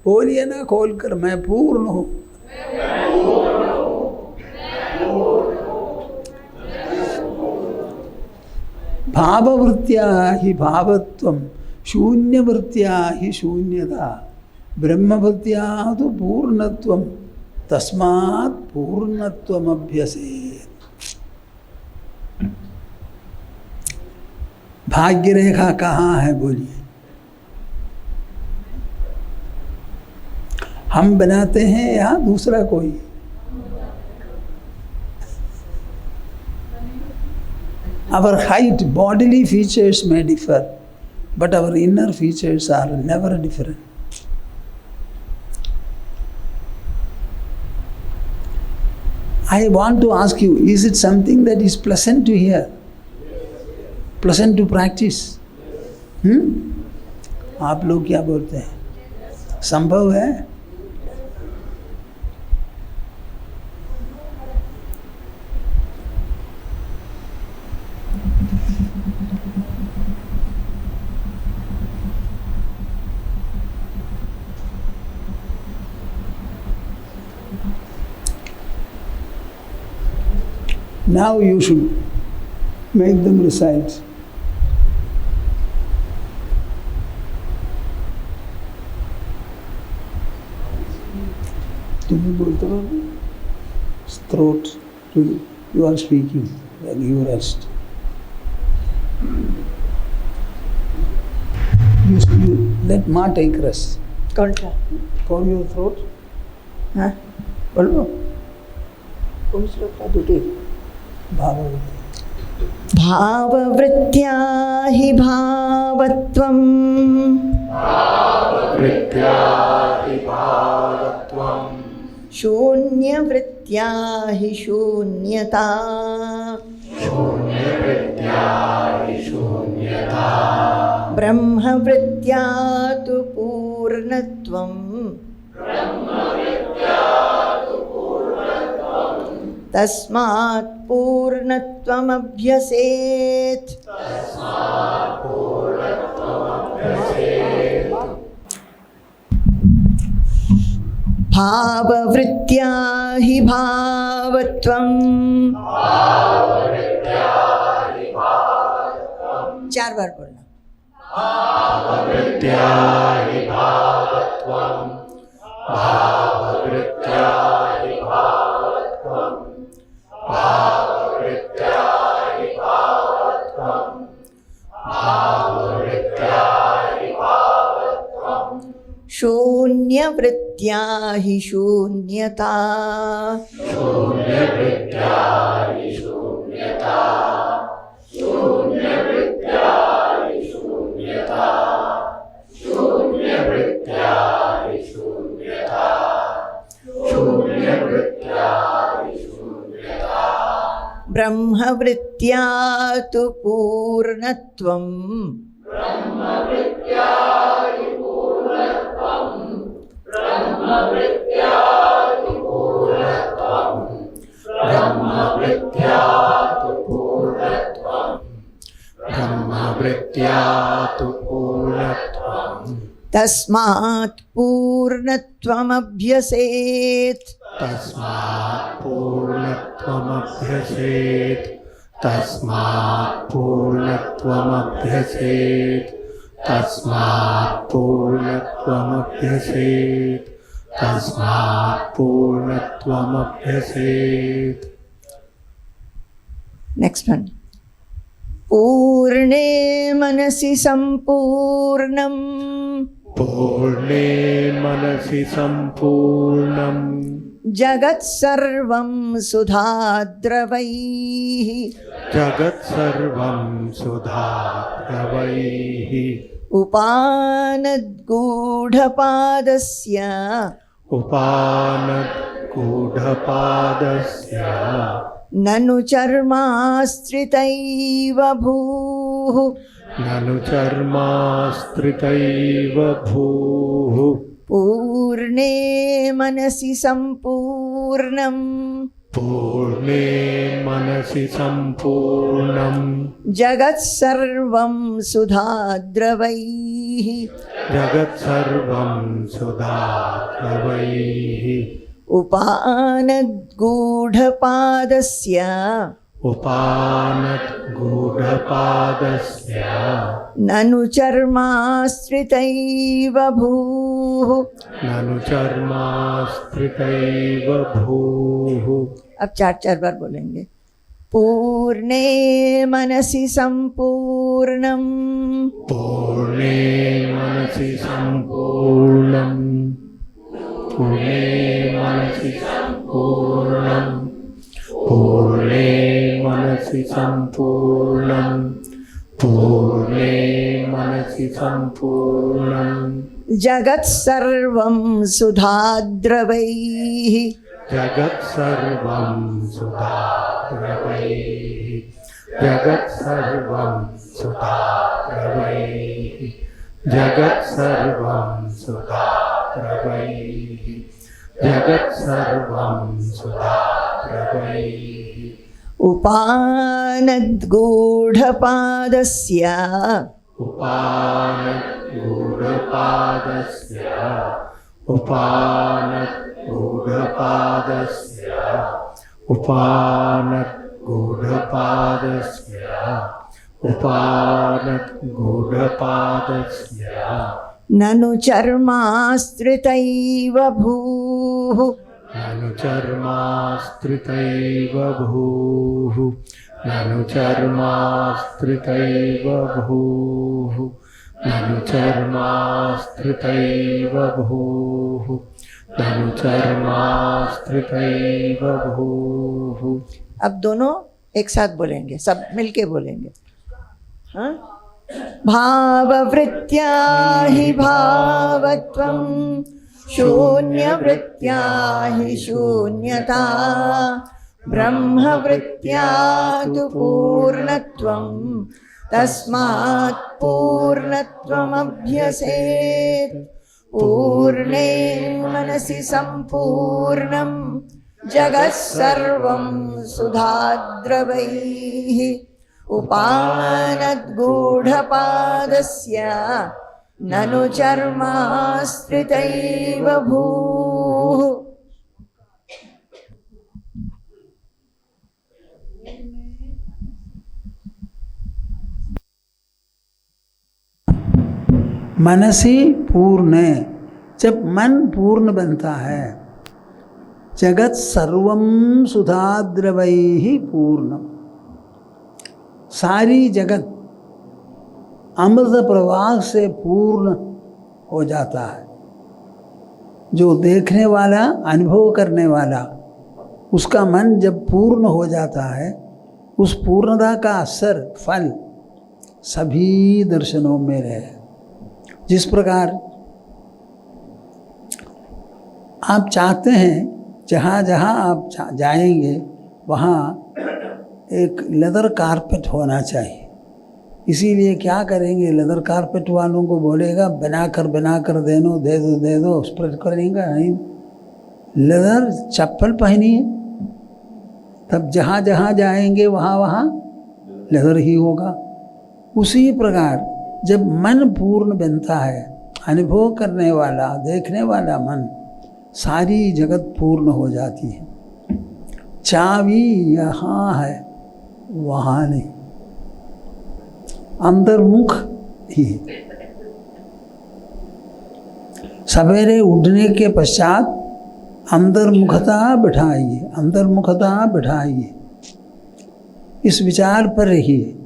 बोलिए ना खोल कर, मैं पूर्ण हूँ। भाववृत्त्या हि भावत्वं, शून्यवृत्त्या हि शून्यता, ब्रह्मवृत्त्या तु पूर्णत्वं, तस्मात् पूर्णत्वमभ्यसेत्। भाग्य रेखा कहाँ है बोलिए? हम बनाते हैं या दूसरा कोई? Our height, bodily features may differ, but our inner features are never different. I want to ask you, is it something that is pleasant to hear? Pleasant to practice? आप लोग क्या बोलते हैं? संभव है? Now you should make them recite. तुम्हें बोलते हो throat, you are speaking, then you rest. You let Ma take rest. कौन सा? Cover your throat. हाँ, बोलो। कौन श्लोक का दूसरी? भाववृत्त्या हि भावत्वं, शून्यवृत्त्या हि शून्यता, ब्रह्मवृत्त्या तु पूर्णत्वं, तस्मात् पूर्णत्वमभ्यसेत्। भाववृत्त्या हि भावत्वं, चार बार बोलना। भाववृत्त्या हि भावत्वं, भाववृत्त्या हि भावत्वं, भाववृत्त्या हि भावत्वं, भाववृत्त्या हि भावत्वं, शून्यवृत्त्या हि शून्यता, शून्यवृत्त्या हि शून्यता, शून्यवृत्त्या हि शून्यता, शून्यवृत्त्या हि शून्यता, शून्यवृत्त्या हि शून्यता, ब्रह्मवृत्त्या तु पूर्णत्वं, ब्रह्मवृत्त्या हि पूर्णत्वं, ब्रह्मवृत्त्या तु पूर्णत्वं, ब्रह्मवृत्त्या तु पूर्णत्वं, ब्रह्मवृत्त्या तु पूर्णत्वं, तस्मात् पूर्णत्वमभ्यसेत्। तस्मात् पूर्णत्वमभ्यसेत् तस्मात् पूर्णत्वमभ्यसेत् तस्मात् पूर्णत्वमभ्यसेत् तस्मात् पूर्णत्वमभ्यसेत्। Next one. पूर्णे मनसि सम्पूर्णं पूर्णे मनसि सम्पूर्णम् जगत्सर्वं सुधाद्रवैः जगत्सर्वं सुधाद्रवैः उपानद्गूढपादस्य उपानद्गूढपादस्य ननु चर्माश्रितैव भूः ननु चर्माश्रितैव भूः पूर्णे मनसि सम्पूर्णं पूर्णे मनसि सम्पूर्णम् जगत्सर्वं सुधाद्रवैः जगत्सर्वं सुधाद्रवैः उपानद्गूढपादस्य उपानद्गूढपादस्य ननु चर्माश्रितैव भूः ननु चर्माश्रितैव भूः। अब चार चार बार बोलेंगे। पूर्णे मनसि सम्पूर्णं पूर्णे मनसि सम्पूर्णम् पूर्णे मनसि सम्पूर्णम् पूर्णे मनसि सम्पूर्णम् पूर्णे मनसि सम्पूर्णम् जगत्सर्वं सुधाद्रवैः जगत्सर्वं सुधाद्रवैः जगत्सर्वं सुधाद्रवैः जगत्सर्वं सुधाद्रवैः जगत्सर्वं सुधाद्रवैः उपानद्गूढपादस्य उपानद्गूढपादस्य उपानद्गूढपादस्य उपानद्गूढपादस्य उपानद्गूढपादस्य ननु चर्माश्रितैव भूः ननु चर्माश्रितैव भूः ननु चर्माश्रितैव भूः ननु चर्माश्रितैव भूः ननु चर्माश्रितैव भूः। अब दोनों एक साथ बोलेंगे, सब मिलके बोलेंगे। हाँ? भाववृत्त्या हि भावत्वं शून्यवृत्त्या हि शून्यता ब्रह्मवृत्त्या तु पूर्णत्वं तस्मात् पूर्णत्वमभ्यसेत् पूर्णे मनसि सम्पूर्णं जगत्सर्वं सुधाद्रवैः उपानद्गूढपादस्य ननु चर्माश्रितैव भूः। मनसी पूर्ण, जब मन पूर्ण बनता है, जगत सर्वम सुधाद्रवैहि पूर्णम, सारी जगत अमृत प्रवाह से पूर्ण हो जाता है। जो देखने वाला, अनुभव करने वाला, उसका मन जब पूर्ण हो जाता है, उस पूर्णता का असर, फल सभी दर्शनों में रहे। जिस प्रकार आप चाहते हैं जहाँ जहाँ आप जाएंगे वहाँ एक लेदर कारपेट होना चाहिए। इसीलिए क्या करेंगे, लेदर कारपेट वालों को बोलेगा बना कर दे दो, उस पर करेंगे नहीं। लेदर चप्पल पहनिए, तब जहाँ जहाँ जाएंगे वहाँ वहाँ लेदर ही होगा। उसी प्रकार जब मन पूर्ण बनता है, अनुभव करने वाला, देखने वाला मन सारी जगत पूर्ण हो जाती है। चाबी यहाँ है, वहाँ नहीं, अंतर्मुख ही। सवेरे उठने के पश्चात अंतर्मुखता बिठाइए, अंतर्मुखता बिठाइए, इस विचार पर रहिए।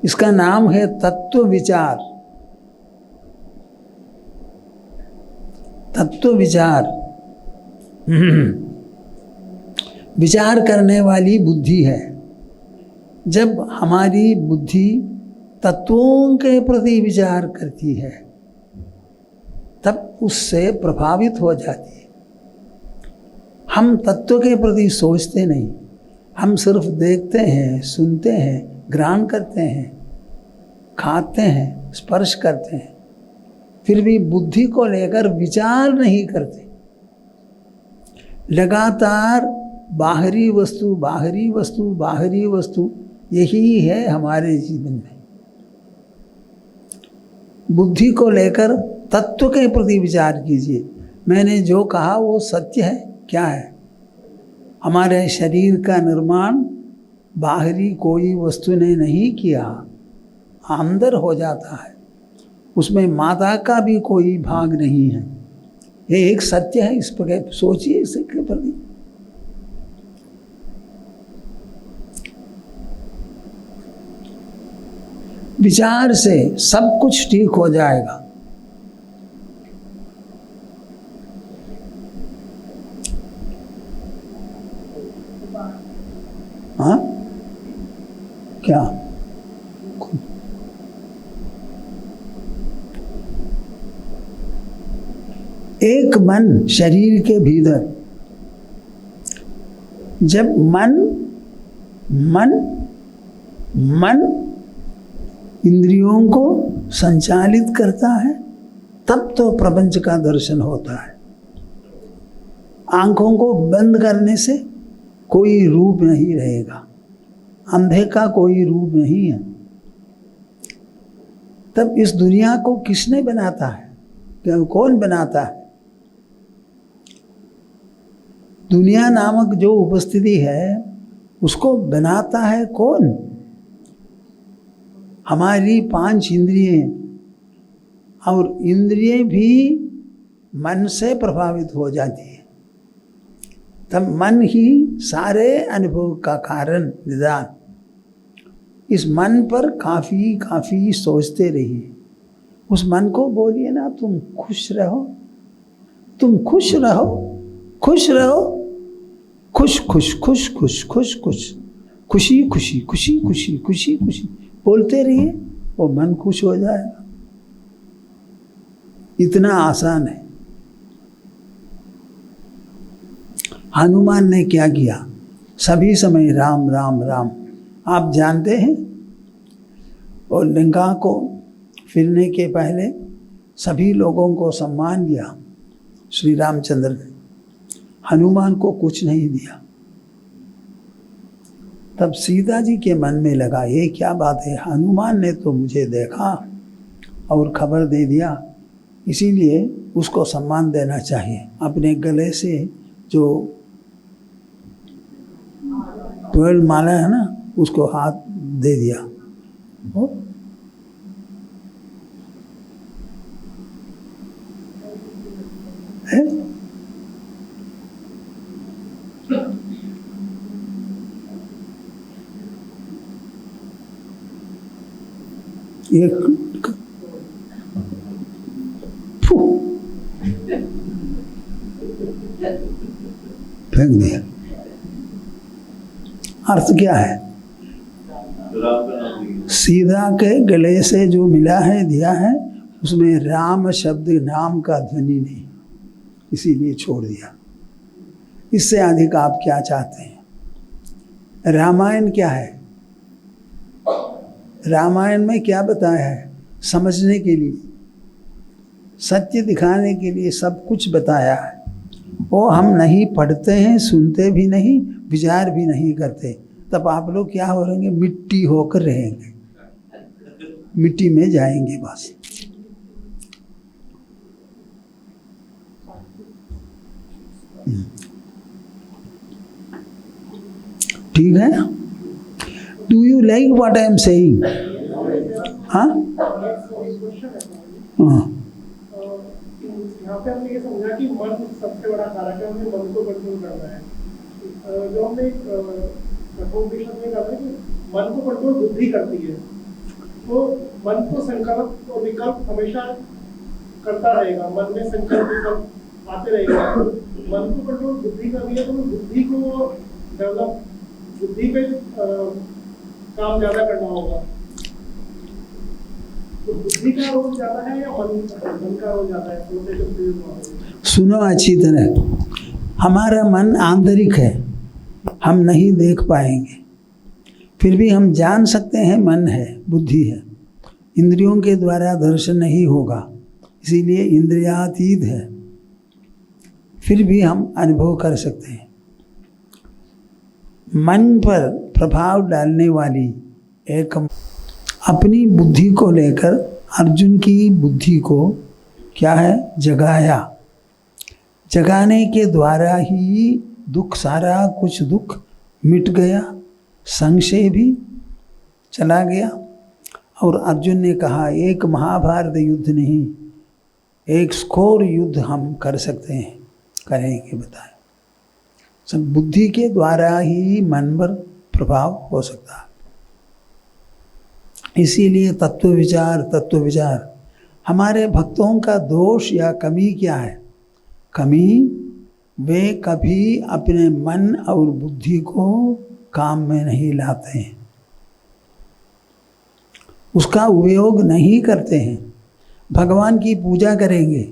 इसका नाम है तत्व विचार। तत्व विचार विचार करने वाली बुद्धि है। जब हमारी बुद्धि तत्वों के प्रति विचार करती है तब उससे प्रभावित हो जाती है। हम तत्व के प्रति सोचते नहीं, हम सिर्फ देखते हैं, सुनते हैं, ग्रहण करते हैं, खाते हैं, स्पर्श करते हैं, फिर भी बुद्धि को लेकर विचार नहीं करते। लगातार बाहरी वस्तु, बाहरी वस्तु, बाहरी वस्तु, यही है हमारे जीवन में। बुद्धि को लेकर तत्व के प्रति विचार कीजिए। मैंने जो कहा वो सत्य है, क्या है? हमारे शरीर का निर्माण बाहरी कोई वस्तु ने नहीं किया, अंदर हो जाता है। उसमें माता का भी कोई भाग नहीं है। ये एक सत्य है, इस पर सोचिए, इसके प्रति। विचार से सब कुछ ठीक हो जाएगा। हाँ क्या? एक मन शरीर के भीतर, जब मन इंद्रियों को संचालित करता है तब तो प्रपंच का दर्शन होता है। आंखों को बंद करने से कोई रूप नहीं रहेगा, अंधे का कोई रूप नहीं है। तब इस दुनिया को किसने बनाता है? कौन बनाता है? दुनिया नामक जो उपस्थिति है उसको बनाता है कौन? हमारी 5 इंद्रियें, और इंद्रियें भी मन से प्रभावित हो जाती है। तब मन ही सारे अनुभव का कारण, निदान। इस मन पर काफ़ी सोचते रहिए। उस मन को बोलिए ना, तुम खुश रहो, तुम खुश रहो, खुश रहो, खुश खुश खुश खुश खुश खुश, खुशी खुशी खुशी खुशी खुशी खुशी बोलते रहिए, वो मन खुश हो जाएगा। इतना आसान है। हनुमान ने क्या किया? सभी समय राम राम राम। आप जानते हैं, और लंका को फिरने के पहले सभी लोगों को सम्मान दिया श्री रामचंद्र ने, हनुमान को कुछ नहीं दिया। तब सीता जी के मन में लगा, ये क्या बात है, हनुमान ने तो मुझे देखा और खबर दे दिया, इसीलिए उसको सम्मान देना चाहिए। अपने गले से जो पेड़ माला है ना, उसको हाथ दे दिया। है? फेंक दिया। अर्थ क्या है? सीधा के गले से जो मिला है, दिया है, उसमें राम शब्द, नाम का ध्वनि नहीं, इसीलिए छोड़ दिया। इससे अधिक आप क्या चाहते हैं? रामायण क्या है? रामायण में क्या बताया है? समझने के लिए, सत्य दिखाने के लिए सब कुछ बताया है। वो हम नहीं पढ़ते हैं, सुनते भी नहीं, विचार भी नहीं करते। तब आप लोग क्या हो रहेंगे? मिट्टी होकर रहेंगे, मिट्टी में जाएंगे बस। ठीक है? Do you like what I am saying? हाँ हाँ, यहाँ पे हमने ये समझा कि मन सबसे बड़ा कारक है, हमें मन को कंट्रोल करना है। जो हमने कठोपनिषद में कहा कि मन को कंट्रोल बुद्धि करती है, तो मन को संकल्प और विकल्प हमेशा करता रहेगा, मन में संकल्प विकल्प आते रहेगा। मन को कंट्रोल बुद्धि करनी है, तो बुद्धि को डेवलप, बुद्धि पे काम ज्यादा करना होगा। तो बुद्धि का रोल ज्यादा है या मन का रोल ज्यादा है? सुनो अच्छी तरह, हमारा मन आंतरिक है, हम नहीं देख पाएंगे, फिर भी हम जान सकते हैं मन है, बुद्धि है। इंद्रियों के द्वारा दर्शन नहीं होगा, इसीलिए इंद्रियातीत है, फिर भी हम अनुभव कर सकते हैं। मन पर प्रभाव डालने वाली एक अपनी बुद्धि को लेकर अर्जुन की बुद्धि को क्या है, जगाया। जगाने के द्वारा ही दुख, सारा कुछ दुख मिट गया, संशय भी चला गया। और अर्जुन ने कहा एक महाभारत युद्ध नहीं, 100 युद्ध हम कर सकते हैं, करेंगे, बताएं। सब बुद्धि के द्वारा ही मन पर प्रभाव हो सकता है। इसीलिए तत्व विचार। हमारे भक्तों का दोष या कमी क्या है? कमी, वे कभी अपने मन और बुद्धि को काम में नहीं लाते हैं, उसका उपयोग नहीं करते हैं। भगवान की पूजा करेंगे,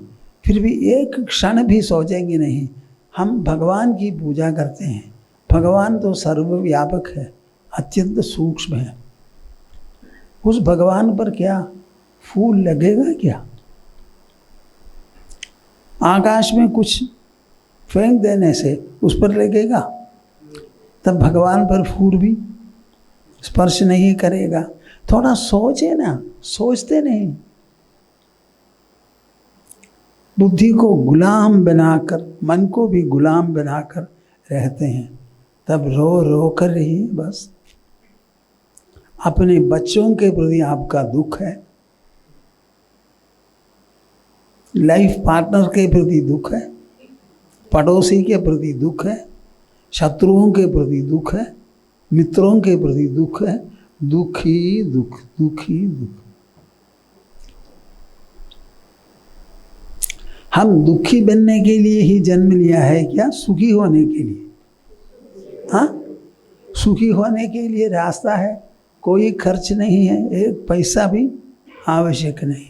फिर भी एक क्षण भी सोचेंगे नहीं हम भगवान की पूजा करते हैं। भगवान तो सर्वव्यापक है, अत्यंत सूक्ष्म है। उस भगवान पर क्या फूल लगेगा क्या? आकाश में कुछ फेंक देने से उस पर लगेगा, तब भगवान पर फूल भी स्पर्श नहीं करेगा। थोड़ा सोचे ना, सोचते नहीं। बुद्धि को गुलाम बनाकर, मन को भी गुलाम बनाकर रहते हैं, तब रो रो कर रही बस। अपने बच्चों के प्रति आपका दुख है, लाइफ पार्टनर के प्रति दुख है, पड़ोसी के प्रति दुख है, शत्रुओं के प्रति दुख है, मित्रों के प्रति दुख है। दुख ही दुख, दुख ही दुख। हम दुखी बनने के लिए ही जन्म लिया है क्या? सुखी होने के लिए? हाँ, सुखी होने के लिए रास्ता है, कोई खर्च नहीं है, एक पैसा भी आवश्यक नहीं।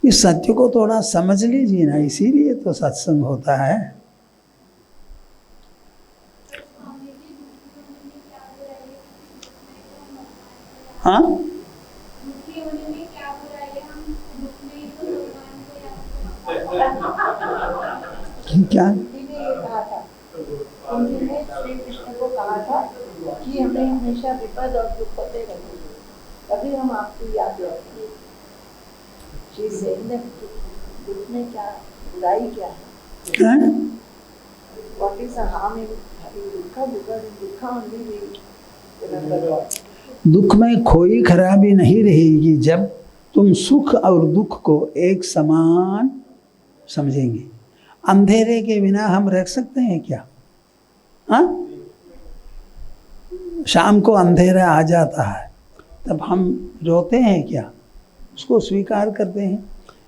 इस सत्य को थोड़ा समझ लीजिए ना, इसीलिए तो सत्संग होता है। हाँ, क्या उन्होंने ये कहा था, उन्होंने श्री कृष्ण को कहा था कि हमें हमेशा विपद और दुख होते रहेंगे, तभी हम आपकी याद रखेंगे। दुख में क्या बुराई क्या है? What is the harm in दुखा? Because in दुखा only we remember God. दुख में कोई खराबी नहीं रहेगी जब तुम सुख और दुख को एक समान समझेंगे। अंधेरे के बिना हम रह सकते हैं क्या? हाँ, शाम को अंधेरा आ जाता है, तब हम रोते हैं क्या? उसको स्वीकार करते हैं।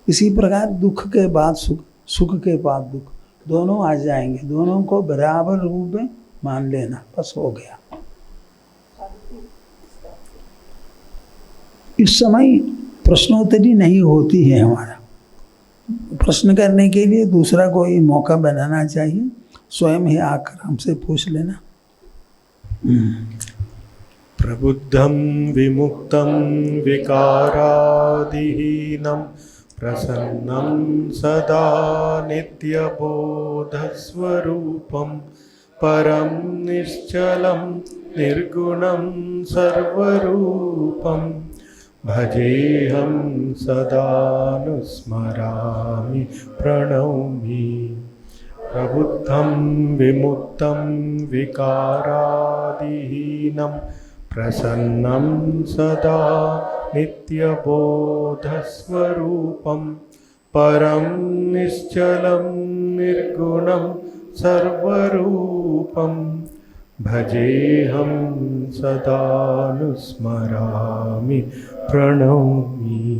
इसी प्रकार दुख के बाद सुख, सुख के बाद दुख, दोनों आ जाएंगे, दोनों को बराबर रूप में मान लेना, बस हो गया। इस समय प्रश्नोत्तरी नहीं होती है हमारा, प्रश्न करने के लिए दूसरा कोई मौका बनाना चाहिए, स्वयं ही आकर हमसे पूछ लेना। प्रबुद्धं विमुक्तं विकारादिहीनं प्रसन्नं सदा नित्यबोधस्वरूपं परं निश्चलं निर्गुणं सर्वरूपं भजेऽहं सदानुस्मरामि प्रणौमि प्रबुद्धं विमुक्तं विकारादिहीनं प्रसन्नं सदा नित्यबोधस्वरूपं परं निश्चलं निर्गुणं सर्वरूपं भजेऽहं सदानुस्मरामि प्रणौमि